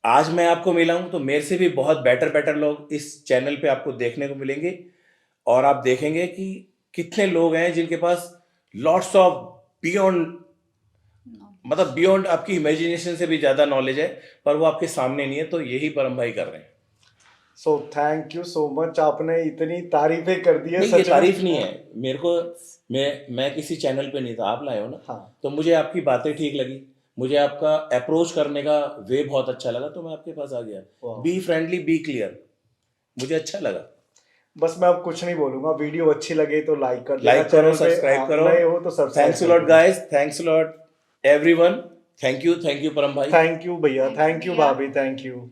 आज मैं आपको मिला हूं, तो मेरे से भी बहुत बेटर लोग इस चैनल पे आपको देखने को मिलेंगे। और आप देखेंगे कि कितने लोग हैं जिनके पास लॉट्स ऑफ बियॉन्ड, मतलब बियॉन्ड आपकी इमेजिनेशन से भी ज्यादा नॉलेज है, पर वो आपके सामने नहीं है। तो यही परम भाई कर रहे हैं। So thank you so much, आपने इतनी तारीफें कर दी है। नहीं, ये सच में तारीफ नहीं है मेरे को, मैं किसी चैनल पे नहीं था, आप लाए हो ना। हाँ। तो मुझे आपकी बातें ठीक लगी, मुझे आपका अप्रोच करने का वे बहुत अच्छा लगा, तो मैं आपके पास आ गया। बी फ्रेंडली, बी क्लियर, मुझे अच्छा लगा। बस मैं अब कुछ नहीं बोलूंगा, वीडियो अच्छी लगे तो लाइक कर देना, लाइक करो, चैनल पे सब्सक्राइब करो। नए हो तो subscribe thanks a lot guys, thanks a lot everyone. Thank you परम भाई। थैंक यू भैया, Thank you थैंक यू भैया। भाभी, थैंक यू।